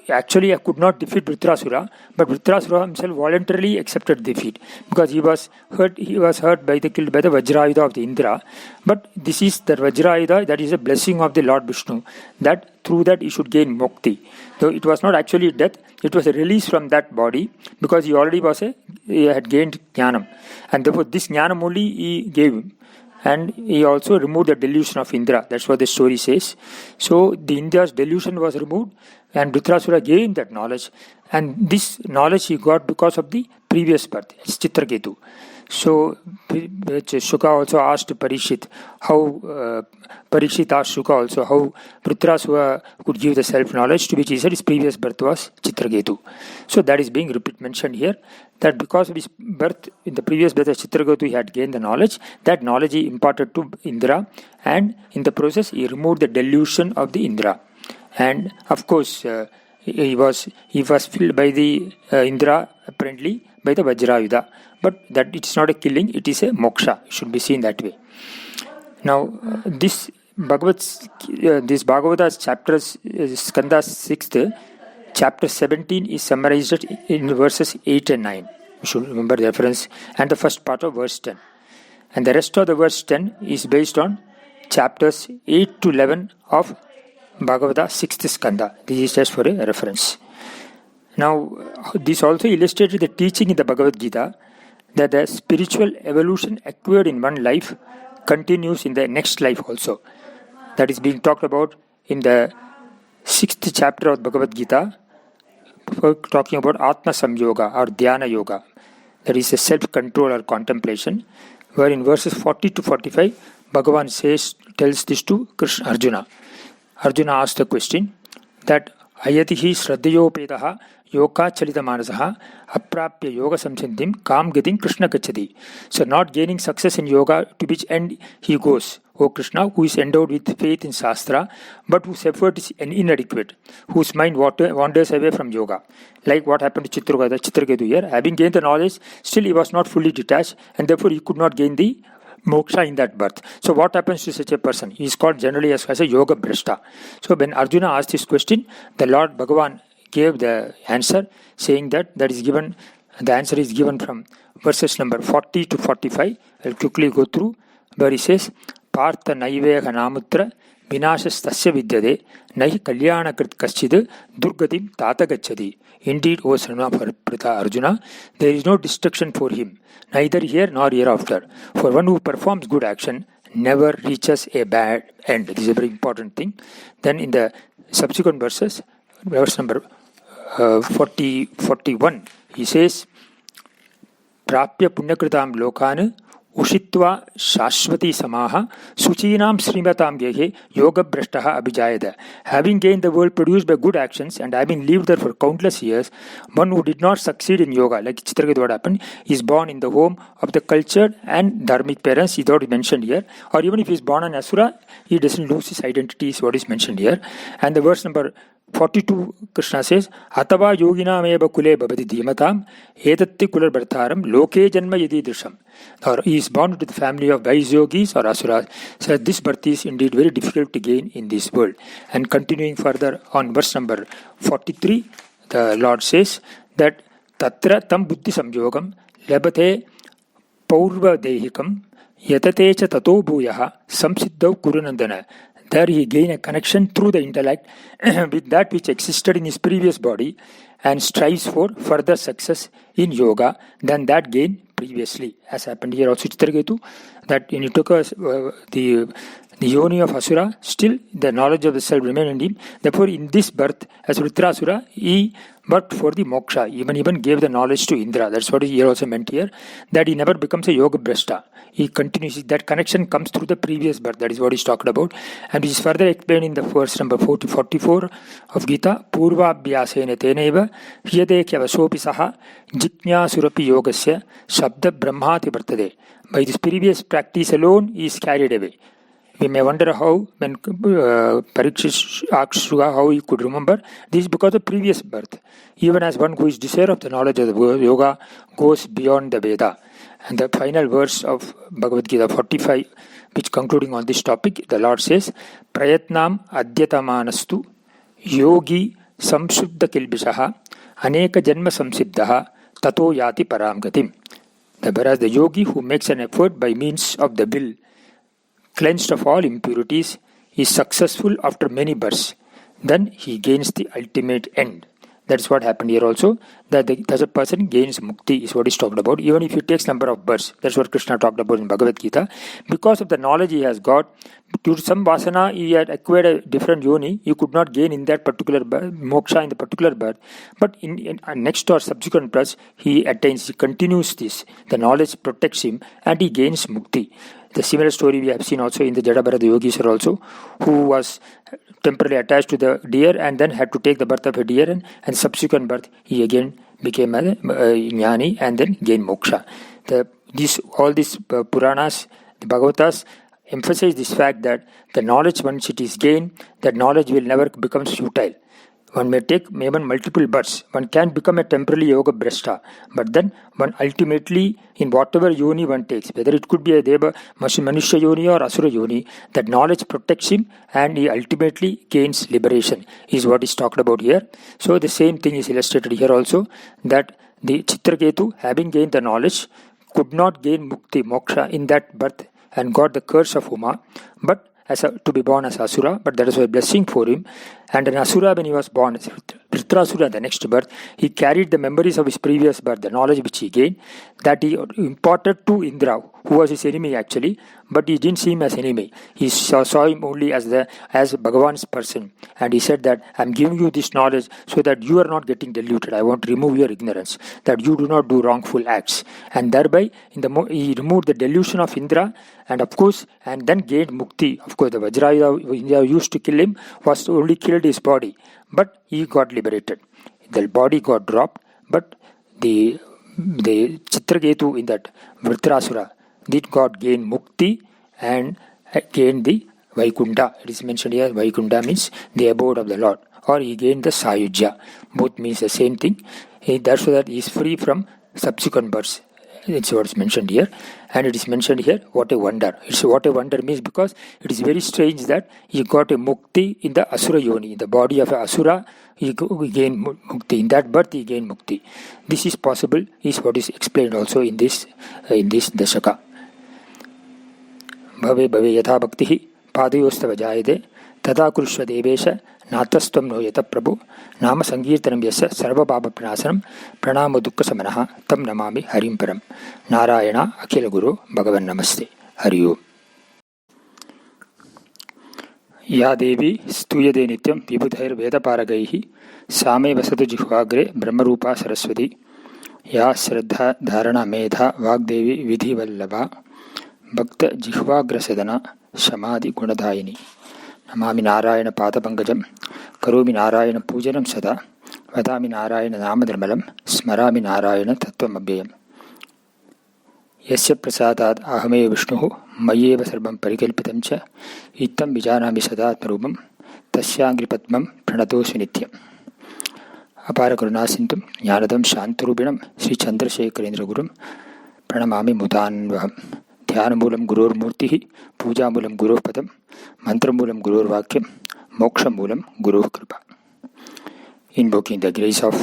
actually could not defeat Vritrasura, but Vritrasura himself voluntarily accepted defeat because he was hurt killed by the Vajrayuda of the Indra. But this is the Vajrayuda, that is a blessing of the Lord Vishnu, that through that he should gain mukti. Though it was not actually death, it was a release from that body because he already had gained jnanam, and therefore this jnanam only he gave him. And he also removed the delusion of Indra. That's what the story says. So the Indra's delusion was removed, and Vritrasura gave him that knowledge. And this knowledge he got because of the previous birth, Chitraketu. So Shuka also asked Parikshit asked Shuka also how Vritrasura could give the self-knowledge, to which he said his previous birth was Chitraketu. So that is being mentioned here, that because of his birth, in the previous birth of Chitraketu, he had gained the knowledge. That knowledge he imparted to Indra, and in the process he removed the delusion of the Indra. And of course, he was filled by the Indra, apparently by the Vajrayuda. But that it is not a killing, it is a moksha. It should be seen that way. Now, this Bhagavata's chapters, Skanda 6th, chapter 17 is summarized in verses 8 and 9. You should remember the reference, and the first part of verse 10. And the rest of the verse 10 is based on chapters 8 to 11 of Bhagavata 6th Skanda. This is just for a reference. Now, this also illustrated the teaching in the Bhagavad Gita that the spiritual evolution acquired in one life continues in the next life also. That is being talked about in the 6th chapter of Bhagavad Gita, talking about Atma Samyoga or Dhyana Yoga. That is a self-control or contemplation, where in verses 40 to 45 Bhagavan tells this to Arjuna. Arjuna asked the question that Ayatihi Shraddhayopetaha Yoga Chalita Manasaha Aprapya Yoga Samchantim Kam Gating Krishna Gachati. So not gaining success in yoga, to which end he goes. O Krishna, who is endowed with faith in Shastra, but whose effort is inadequate, whose mind wanders away from yoga. Like what happened to Chitraketu here. Having gained the knowledge, still he was not fully detached, and therefore he could not gain the moksha in that birth. So what happens to such a person? He is called generally as a yoga brashta. So when Arjuna asked this question, the Lord Bhagavan gave the answer, saying that is given. The answer is given from verses number 40 to 45. I'll quickly go through, where he says, Partha Naivega Namutra Vinashastasya Vidyade Nahi Kalyana Krit Kaschid Durgatim Tata Gachadi. Indeed, O Sarvapratha Arjuna, there is no destruction for him, neither here nor hereafter. For one who performs good action never reaches a bad end. This is a very important thing. Then in the subsequent verses, verse number 41, he says, Prapya Punyakritam Lokanu Ushitva Shashvati Samaha Suchinam Srimatam Gehe Yoga Brashtaha Abhijayada. Having gained the world produced by good actions and having lived there for countless years, one who did not succeed in yoga, like Chitraketu what happened, is born in the home of the cultured and dharmic parents, is what mentioned here. Or even if he is born an asura, he doesn't lose his identity, is what is mentioned here. And the verse number 42, Krishna says, Atava yogina meva kule babadi dhimatam etatti kular bhartaram loke janma yadi drisham. Or he is born into the family of wise yogis or asuras. So this birth is indeed very difficult to gain in this world. And continuing further on verse number 43, the Lord says that Tatra tam buddhi samyogam labate paurva dehikam yatate cha tato bhuyaha samsiddhav kurunandana. There he gained a connection through the intellect with that which existed in his previous body and strives for further success in yoga than that gained previously. As happened here also Chitraketu, that when he took the yoni of Asura, still the knowledge of the self remained in him. Therefore, in this birth, as Vritrasura, he worked for the moksha, even gave the knowledge to Indra. That's what he also meant here, that he never becomes a yoga brashta. He continues, that connection comes through the previous birth. That is what he's talked about. And this is further explained in the verse number 44 of Gita. Purva abhyasena teneva hyade kyavasopi saha jitnya surapi yogasya shabda brahmati vartade. By this previous practice alone, he is carried away. We may wonder how, when Parikshit asked Shri how he could remember, this is because of previous birth. Even as one who is desire of the knowledge of the yoga goes beyond the Veda. And the final verse of Bhagavad Gita 45, which concluding on this topic, the Lord says, Prayatnam adyatamanastu yogi samshuddha kilbishaha aneka janma samsiddhaha tato yati param gatim. Whereas the yogi who makes an effort by means of the will, cleansed of all impurities, is successful after many births, then he gains the ultimate end. That's what happened here also, that the person gains mukti is what is talked about, even if he takes number of births. That's what Krishna talked about in Bhagavad Gita. Because of the knowledge he has got, due to some vasana, he had acquired a different yoni, he could not gain in that particular birth, moksha in the particular birth. But in next or subsequent births, he continues this. The knowledge protects him and he gains mukti. The similar story we have seen also in the Jadabharata Yogiswar also, who was temporarily attached to the deer and then had to take the birth of a deer, and subsequent birth he again became a jnani and then gained moksha. All these Puranas, the Bhagavatas, emphasize this fact that the knowledge, once it is gained, that knowledge will never become futile. One may take even multiple births. One can become a temporary yoga brashta, but then one ultimately, in whatever yoni one takes, whether it could be a deva, manushya yoni or asura yoni, that knowledge protects him and he ultimately gains liberation, is what is talked about here. So the same thing is illustrated here also, that the Chitraketu, having gained the knowledge, could not gain mukti, moksha in that birth and got the curse of Uma, but to be born as asura, but that is a blessing for him. And an Asura, when he was born, Dhritarashura, the next birth, he carried the memories of his previous birth, the knowledge which he gained, that he imparted to Indra, who was his enemy actually, but he didn't see him as enemy. He saw him only as Bhagavan's person. And he said that I'm giving you this knowledge so that you are not getting deluded. I want to remove your ignorance, that you do not do wrongful acts. And thereby, he removed the delusion of Indra, and of course, and then gained mukti. Of course, the Vajrayuda Indra used to kill him was only killed his body, but he got liberated. The body got dropped, but the Chitraketu in that Vritrasura did God gain mukti and gained the Vaikunta. It is mentioned here, Vaikunta means the abode of the Lord, or he gained the Sayujya. Both means the same thing. That's so that he is free from subsequent births. It's what's mentioned here. And it is mentioned here, what a wonder. It's what a wonder means because it is very strange that he got a mukti in the Asura Yoni, in the body of an Asura, he gained mukti. In that birth he gained mukti. This is possible, is what is explained also in this Dasaka. Bhave bhave yatha bhaktihi padayostava jayate tata kurushva devesha natastvam no yata prabhu nama sankirtanam yasa sarva baba pranasanam pranamo dukkha samanaha tam namami harim param Narayana akhila guru Bhagavan namaste Hari Om. Ya devi stuyade nityam vibhudhair veda paragaihi same vasatu jihvagre brahmarupa saraswati ya shraddha dharana medha vagdevi vidhi vallabha bhakta jihvagra sadana samadhi gunadayini Namami Narayana Padapankajam Karomi Narayana Pujanam Sada Vadami Narayana Namadharmalam Smarami Narayana Tattvam Abhyayam Yasya Prasadad Ahame Vishnuhu Mayeva Sarvam Parikalpitam Cha Ittam Vijanami Sadatmarubam Tasyangri Padmam Pranatosu Nityam Apara Karunasintum Jnanadam Shantarubinam Sri Chandrasekharendra Gurum Pranamami Mudanvaham Dhyanamoolam Gurur Murtihi Pujamoolam Gurur Padam Mantramoolam Gurur Vakyam Mokshamoolam Gurur Kripa. Invoking the grace of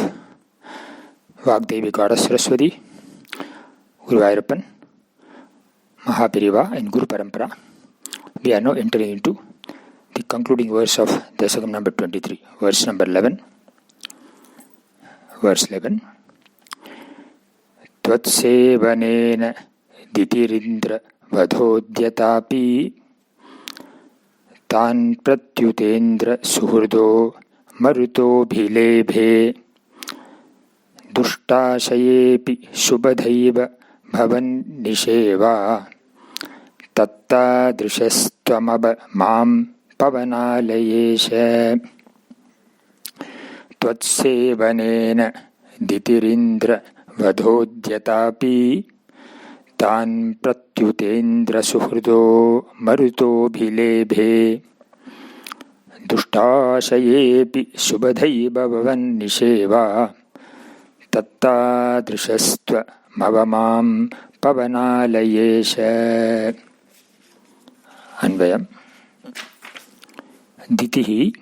Vagdevi Goddess Saraswati, Guruvayurappan, Mahapiriva and Guru Parampara, we are now entering into the concluding verse of Dasakam number 23, verse number 11. Verse 11. Tvatsevanena Ditirindra vadhodyatapi tan pratyutendra suhurdo maruto bhilebhe dushtashayepi shubhadhaiva bhavan nisheva tatta drishastvamab mam pavanalayesha tvatsevanena ditirindra vadhodyatapi tan pratyutendra suhrudo maruto bhilebhe dushtashayepi shubhadhaiva bhavan nisheva tatta drishastva mavamam pavanalayesha. Anvayam. Ditihi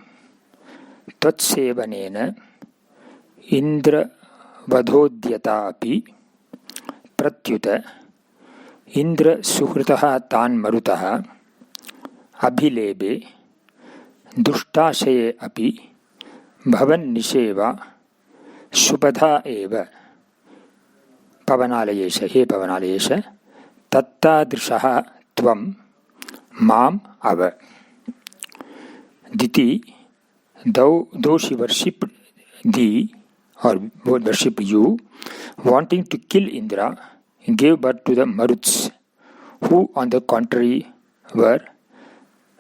tatsevanena indra vadhodyata api pratyuta Indra suhritaha tan marutaha abhilebe dushtashaye api bhavan nisheva shubhadha eva pavanalayesha he pavanalayesha tatta drishaha tvam mam ava. Diti, though she worshipped thee or worship you, wanting to kill Indra, gave birth to the Maruts, who on the contrary were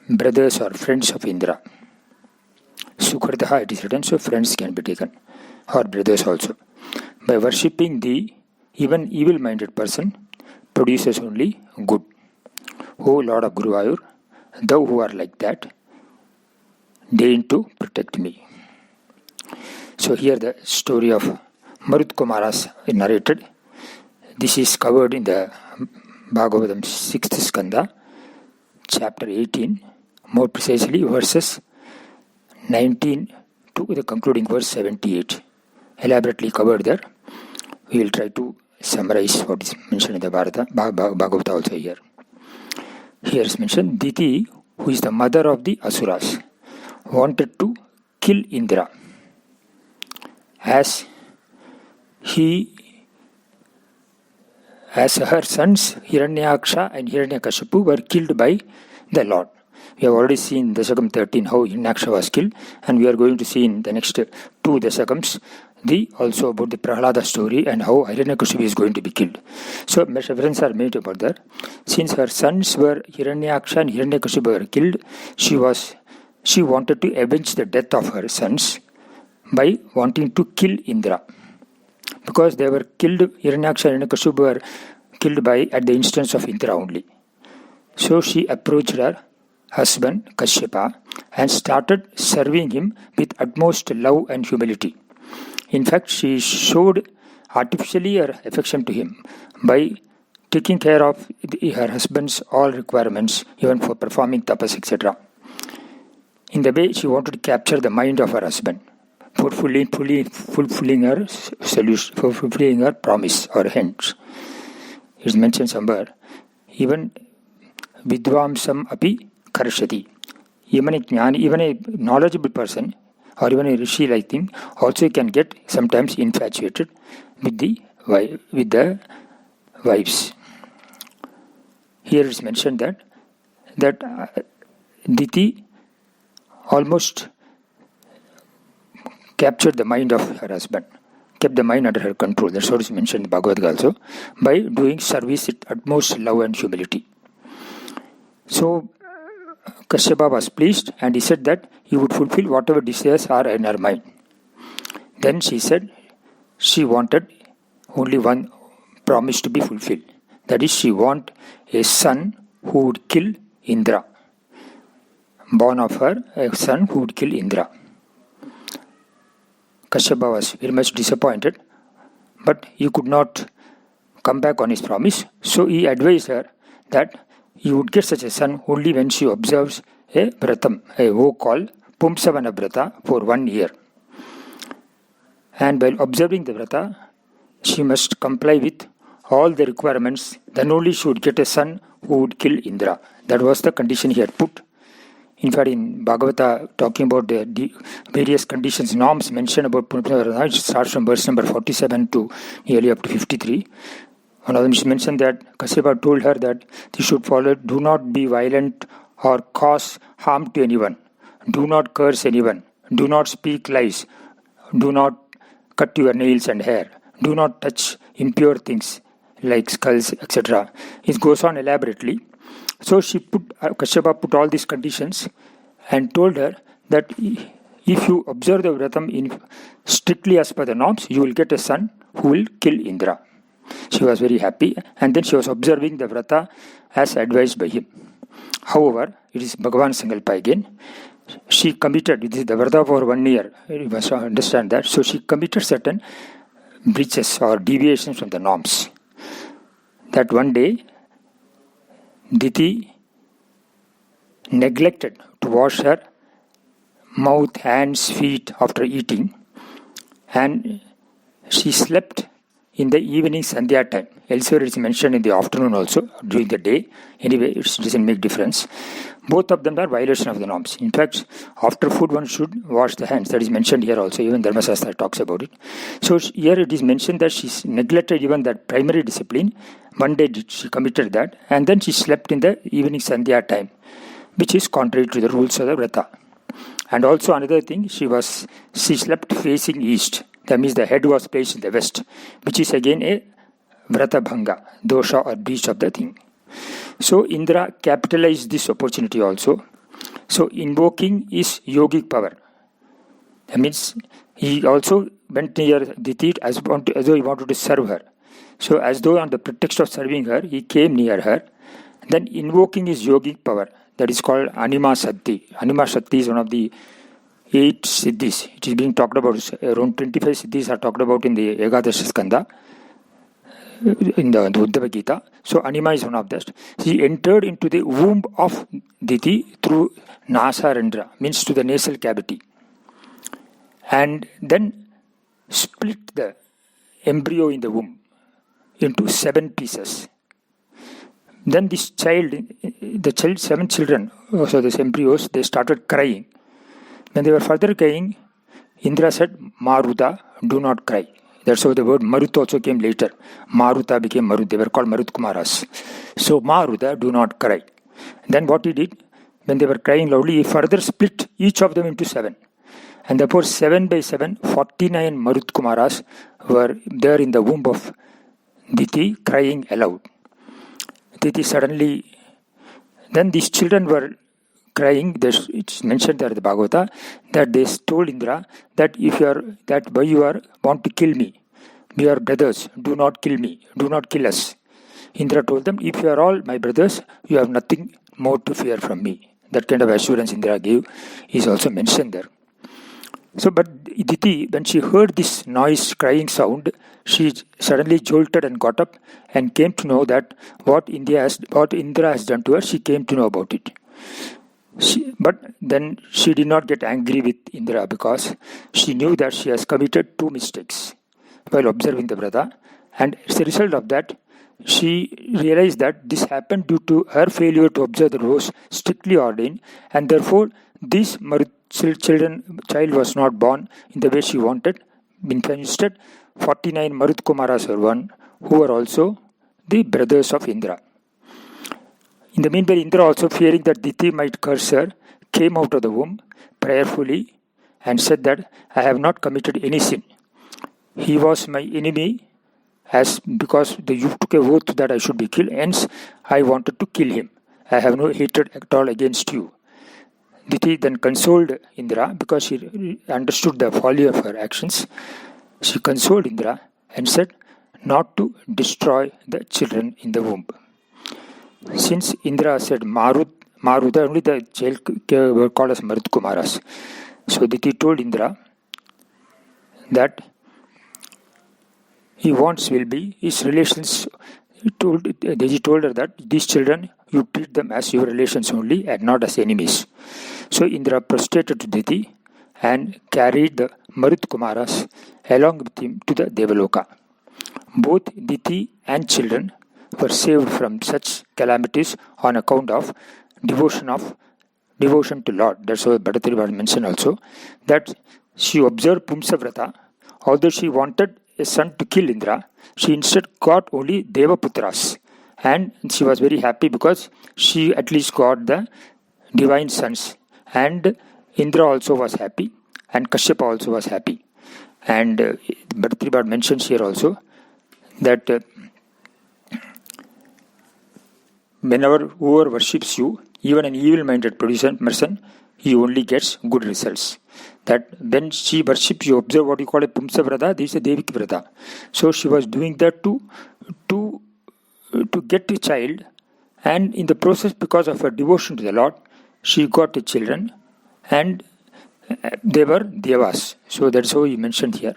brothers or friends of Indra. Sukritaha it is written, so friends can be taken, or brothers also. By worshipping thee, even evil-minded person produces only good. O Lord of Guruvayur, thou who are like that, deign to protect me. So here the story of Marut Kumaras is narrated. This is covered in the Bhagavatam 6th Skanda, chapter 18, more precisely verses 19 to the concluding verse 78. Elaborately covered there. We will try to summarize what is mentioned in the Bhagavata also here. Here is mentioned, Diti, who is the mother of the Asuras, wanted to kill Indra, as her sons Hiranyaksha and Hiranyakashipu were killed by the Lord. We have already seen Dasakam 13 how Hiranyaksha was killed, and we are going to see in the next 2 Dasakams also about the Prahlada story and how Hiranyakashipu is going to be killed. So references are made about that. Since her sons were Hiranyaksha and Hiranyakashipu were killed, she wanted to avenge the death of her sons by wanting to kill Indra. Because they were killed, Hiranyaksha and Hiranyakashipu were killed at the instance of Indra only. So she approached her husband Kashyapa and started serving him with utmost love and humility. In fact, she showed artificially her affection to him by taking care of her husband's all requirements, even for performing tapas, etc. In the way she wanted to capture the mind of her husband, fulfilling her solution, fulfilling her promise or hint. It is mentioned somewhere. Even Vidvamsam api karshati. Even a knowledgeable person or even a rishi like him also can get sometimes infatuated with the wives. Here it is mentioned that Diti almost captured the mind of her husband, kept the mind under her control. That's what is mentioned in Bhagavad Gita also, by doing service with utmost love and humility. So Kashyapa was pleased, and he said that he would fulfill whatever desires are in her mind. Then she said she wanted only one promise to be fulfilled. That is, she wanted a son who would kill Indra. Born of her, a son who would kill Indra. Kashyapa was very much disappointed, but he could not come back on his promise. So he advised her that he would get such a son only when she observes a vratam, a vow called Pumsavana Vrata, for 1 year. And while observing the vrata, she must comply with all the requirements. Then only she would get a son who would kill Indra. That was the condition he had put. In fact, in Bhagavata, talking about the various conditions, norms mentioned about Pumsavana Vrata, it starts from verse number 47 to nearly up to 53. One of them she mentioned that Kashyapa told her that she should follow, do not be violent or cause harm to anyone. Do not curse anyone. Do not speak lies. Do not cut your nails and hair. Do not touch impure things like skulls, etc. It goes on elaborately. So Kashyapa put all these conditions and told her that if you observe the vratam strictly as per the norms, you will get a son who will kill Indra. She was very happy, and then she was observing the vrata as advised by him. However, it is Bhagavan Sankalpa again. She committed, it is the vrata for 1 year, you must understand that. So she committed certain breaches or deviations from the norms. That one day, Diti neglected to wash her mouth, hands, feet after eating, and she slept in the evening Sandhya time. Elsewhere it is mentioned in the afternoon also, during the day. Anyway, it doesn't make difference. Both of them are violation of the norms. In fact, after food one should wash the hands. That is mentioned here also. Even Dharmasastra talks about it. So here it is mentioned that she neglected even that primary discipline. One day she committed that, and then she slept in the evening Sandhya time, which is contrary to the rules of the Vrata. And also another thing, she slept facing east. That means the head was placed in the west, which is again a Vrata Bhanga, dosha or breach of the thing. So Indra capitalized this opportunity also. So invoking is yogic power. That means he also went near Diti as though he wanted to serve her. So as though on the pretext of serving her, he came near her. Then invoking is yogic power. That is called Anima Sati. Anima Sati is one of the 8 siddhis. It is being talked about. Around 25 siddhis are talked about in the Ekadasha Skanda, in the Uddhava Gita. So Anima is one of those. She entered into the womb of Diti through Nasarandra, means to the nasal cavity, and then split the embryo in the womb into 7 pieces. Then this child, 7 children, so these embryos, they started crying. When they were further crying, Indra said, Maruta, do not cry. That's how the word Marut also came later. Maruta became Marut. They were called Marut Kumaras. So, Maruta, do not cry. Then what he did, when they were crying loudly, he further split each of them into 7. And therefore, 7 by 7, 49 Marut Kumaras were there in the womb of Diti, crying aloud. Diti suddenly, then these children were crying. It's mentioned there in the Bhagavata that they told Indra that why you want to kill me, we are brothers, do not kill me, do not kill us. Indra told them, if you are all my brothers, you have nothing more to fear from me. That kind of assurance Indra gave is also mentioned there. So, but Diti, when she heard this noise, crying sound, she suddenly jolted and got up and came to know that what Indra has done to her, she came to know about it. But then she did not get angry with Indra because she knew that she has committed 2 mistakes while observing the Vrata, and as a result of that, she realized that this happened due to her failure to observe the rules strictly ordained, and therefore this child was not born in the way she wanted. Instead, 49 Marut Kumaras were born, who were also the brothers of Indra. In the meanwhile, Indra, also fearing that Diti might curse her, came out of the womb prayerfully and said that I have not committed any sin. He was my enemy because you took a oath that I should be killed, hence I wanted to kill him. I have no hatred at all against you. Diti then consoled Indra because she understood the folly of her actions. She consoled Indra and said not to destroy the children in the womb. Since Indra said Maruta, only the child were called as Marut Kumaras. So Diti told Indra that he wants will be his relations. He told her that these children, you treat them as your relations only and not as enemies. So Indra prostrated to Diti and carried the Marut Kumaras along with him to the Devaloka. Both Diti and children were saved from such calamities on account of devotion to Lord. That's why Bhattacharya mentioned also that she observed Pumsavrata. Although she wanted a son to kill Indra, she instead got only Devaputras, and she was very happy because she at least got the divine sons, and Indra also was happy, and Kashyapa also was happy. And Bhattacharya mentions here also that whenever whoever worships you, even an evil-minded person, he only gets good results. That when she worships, you observe what you call a Pumsa Vrata, this is a Deviki Vrata. So she was doing that to get a child, and in the process, because of her devotion to the Lord, she got a children, and they were Devas. So that's how he mentioned here,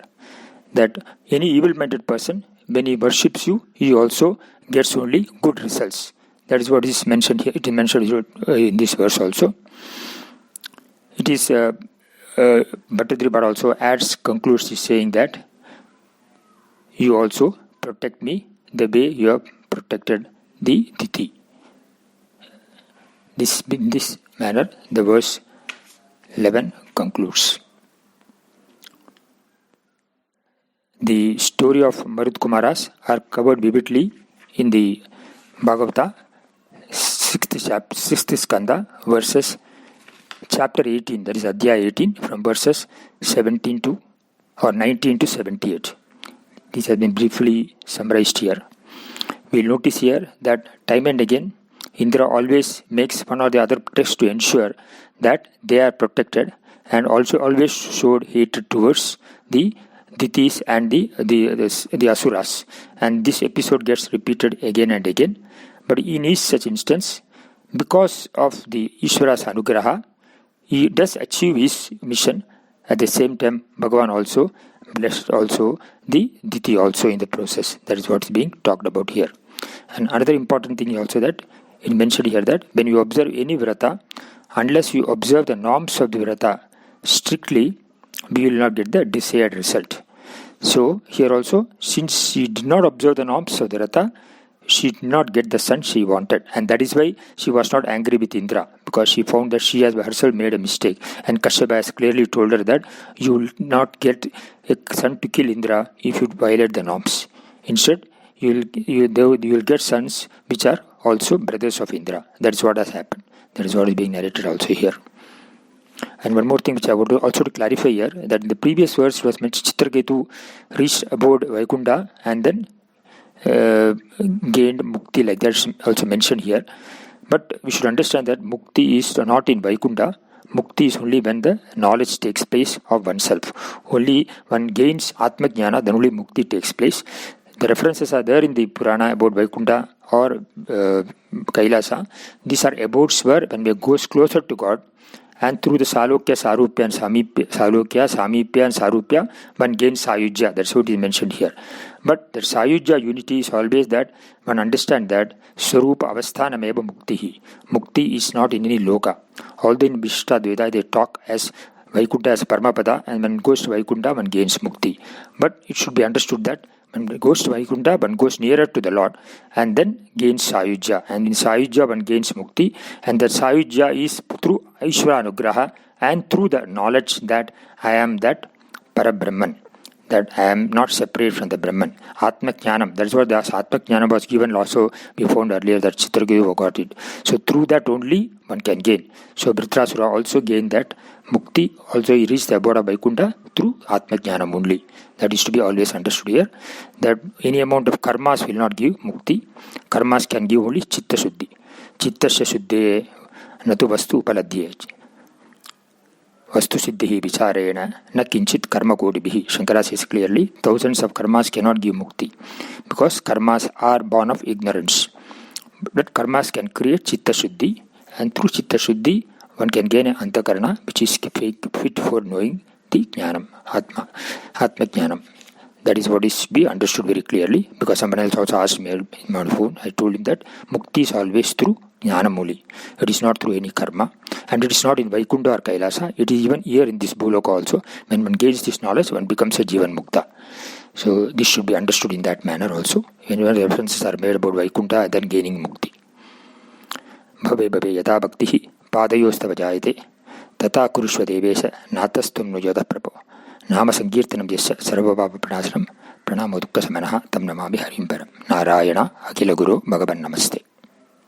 that any evil-minded person, when he worships you, he also gets only good results. That is what is mentioned here. It is mentioned in this verse also. It is Bhattacharya also concludes saying that you also protect me the way you have protected the Diti. In this manner, the verse 11 concludes. The story of Marut Kumaras are covered vividly in the Bhagavata, 6th Skanda, verses chapter 18, that is Adhyaya 18, from verses 19 to 78. These have been briefly summarized here. We will notice here that time and again, Indra always makes one or the other text to ensure that they are protected, and also always showed hatred towards the Ditis and the Asuras. And this episode gets repeated again and again. But in each such instance, because of the Ishvara's Anugraha, he does achieve his mission. At the same time, Bhagavan also blessed also the Diti also in the process. That is what is being talked about here. And another important thing also that it mentioned here, that when you observe any Vrata, unless you observe the norms of the Vrata strictly, we will not get the desired result. So here also, since she did not observe the norms of the Vrata, she did not get the son she wanted, and that is why she was not angry with Indra, because she found that she has herself made a mistake, and Kashyapa has clearly told her that you will not get a son to kill Indra if you violate the norms. Instead, you will get sons which are also brothers of Indra. That is what has happened. That is what is being narrated also here. And one more thing which I would also to clarify here, that in the previous verse was mentioned Chitraketu reached aboard Vaikunta and then gained mukti, like that's also mentioned here. But we should understand that mukti is not in Vaikunta. Mukti is only when the knowledge takes place of oneself. Only one gains Atma Jnana, then only mukti takes place. The references are there in the Purana about Vaikunta or Kailasa. These are abodes where when we goes closer to God, and through the Salokya, Sarupya and Samipya and Sarupya, one gains Sayujya. That's what is mentioned here. But the Sayujya unity is always that one understand that Swarupa Avasthanam eva Muktihi. Mukti is not in any loka. Although in Vishta Dveda they talk as Vaikunta as Paramapada, and when one goes to Vaikunta, one gains Mukti. But it should be understood that when one goes to Vaikunta, one goes nearer to the Lord and then gains Sayujya. And in Sayujya, one gains Mukti. And that Sayujya is through Aishvara Anugraha and through the knowledge that I am that Parabrahman, that I am not separate from the Brahman. Atma Jnanam, that's what the Atma Jnanam was given also. We found earlier that Chitraketu got it. So through that only one can gain. So Vritrasura also gained that Mukti. Also he reached the abode of Vaikunta through Atma Jnanam only. That is to be always understood here. That any amount of karmas will not give Mukti. Karmas can give only Chitta Shuddhi. Chitta Shuddhi natu vastu upaladhye. Vastu siddhi vicharena na kinchit karma kodibihi. Shankara says clearly, thousands of karmas cannot give mukti, because karmas are born of ignorance. But karmas can create chitta shuddhi, and through chitta shuddhi one can gain an antakarana which is fit for knowing the jnanam, atma jnanam. That is what is to be understood very clearly, because someone else also asked me in my phone. I told him that mukti is always through jnanamuli. It is not through any karma, and it is not in Vaikunta or Kailasa. It is even here in this Bhuloka also. When one gains this knowledge, one becomes a Jivan Mukta. So this should be understood in that manner also. Whenever references are made about Vaikunta, then gaining mukti. Bhave bhave yata bhaktihi padayostava jayate tata kurushva devesha natastum nujata prapo. Nama Sankirtanam Yasya Sarvabhava Pranasram Pranamo Dukkha Samanaha Tam Namami Harim Param. Narayana Akila Guru Bhagavan Namaste.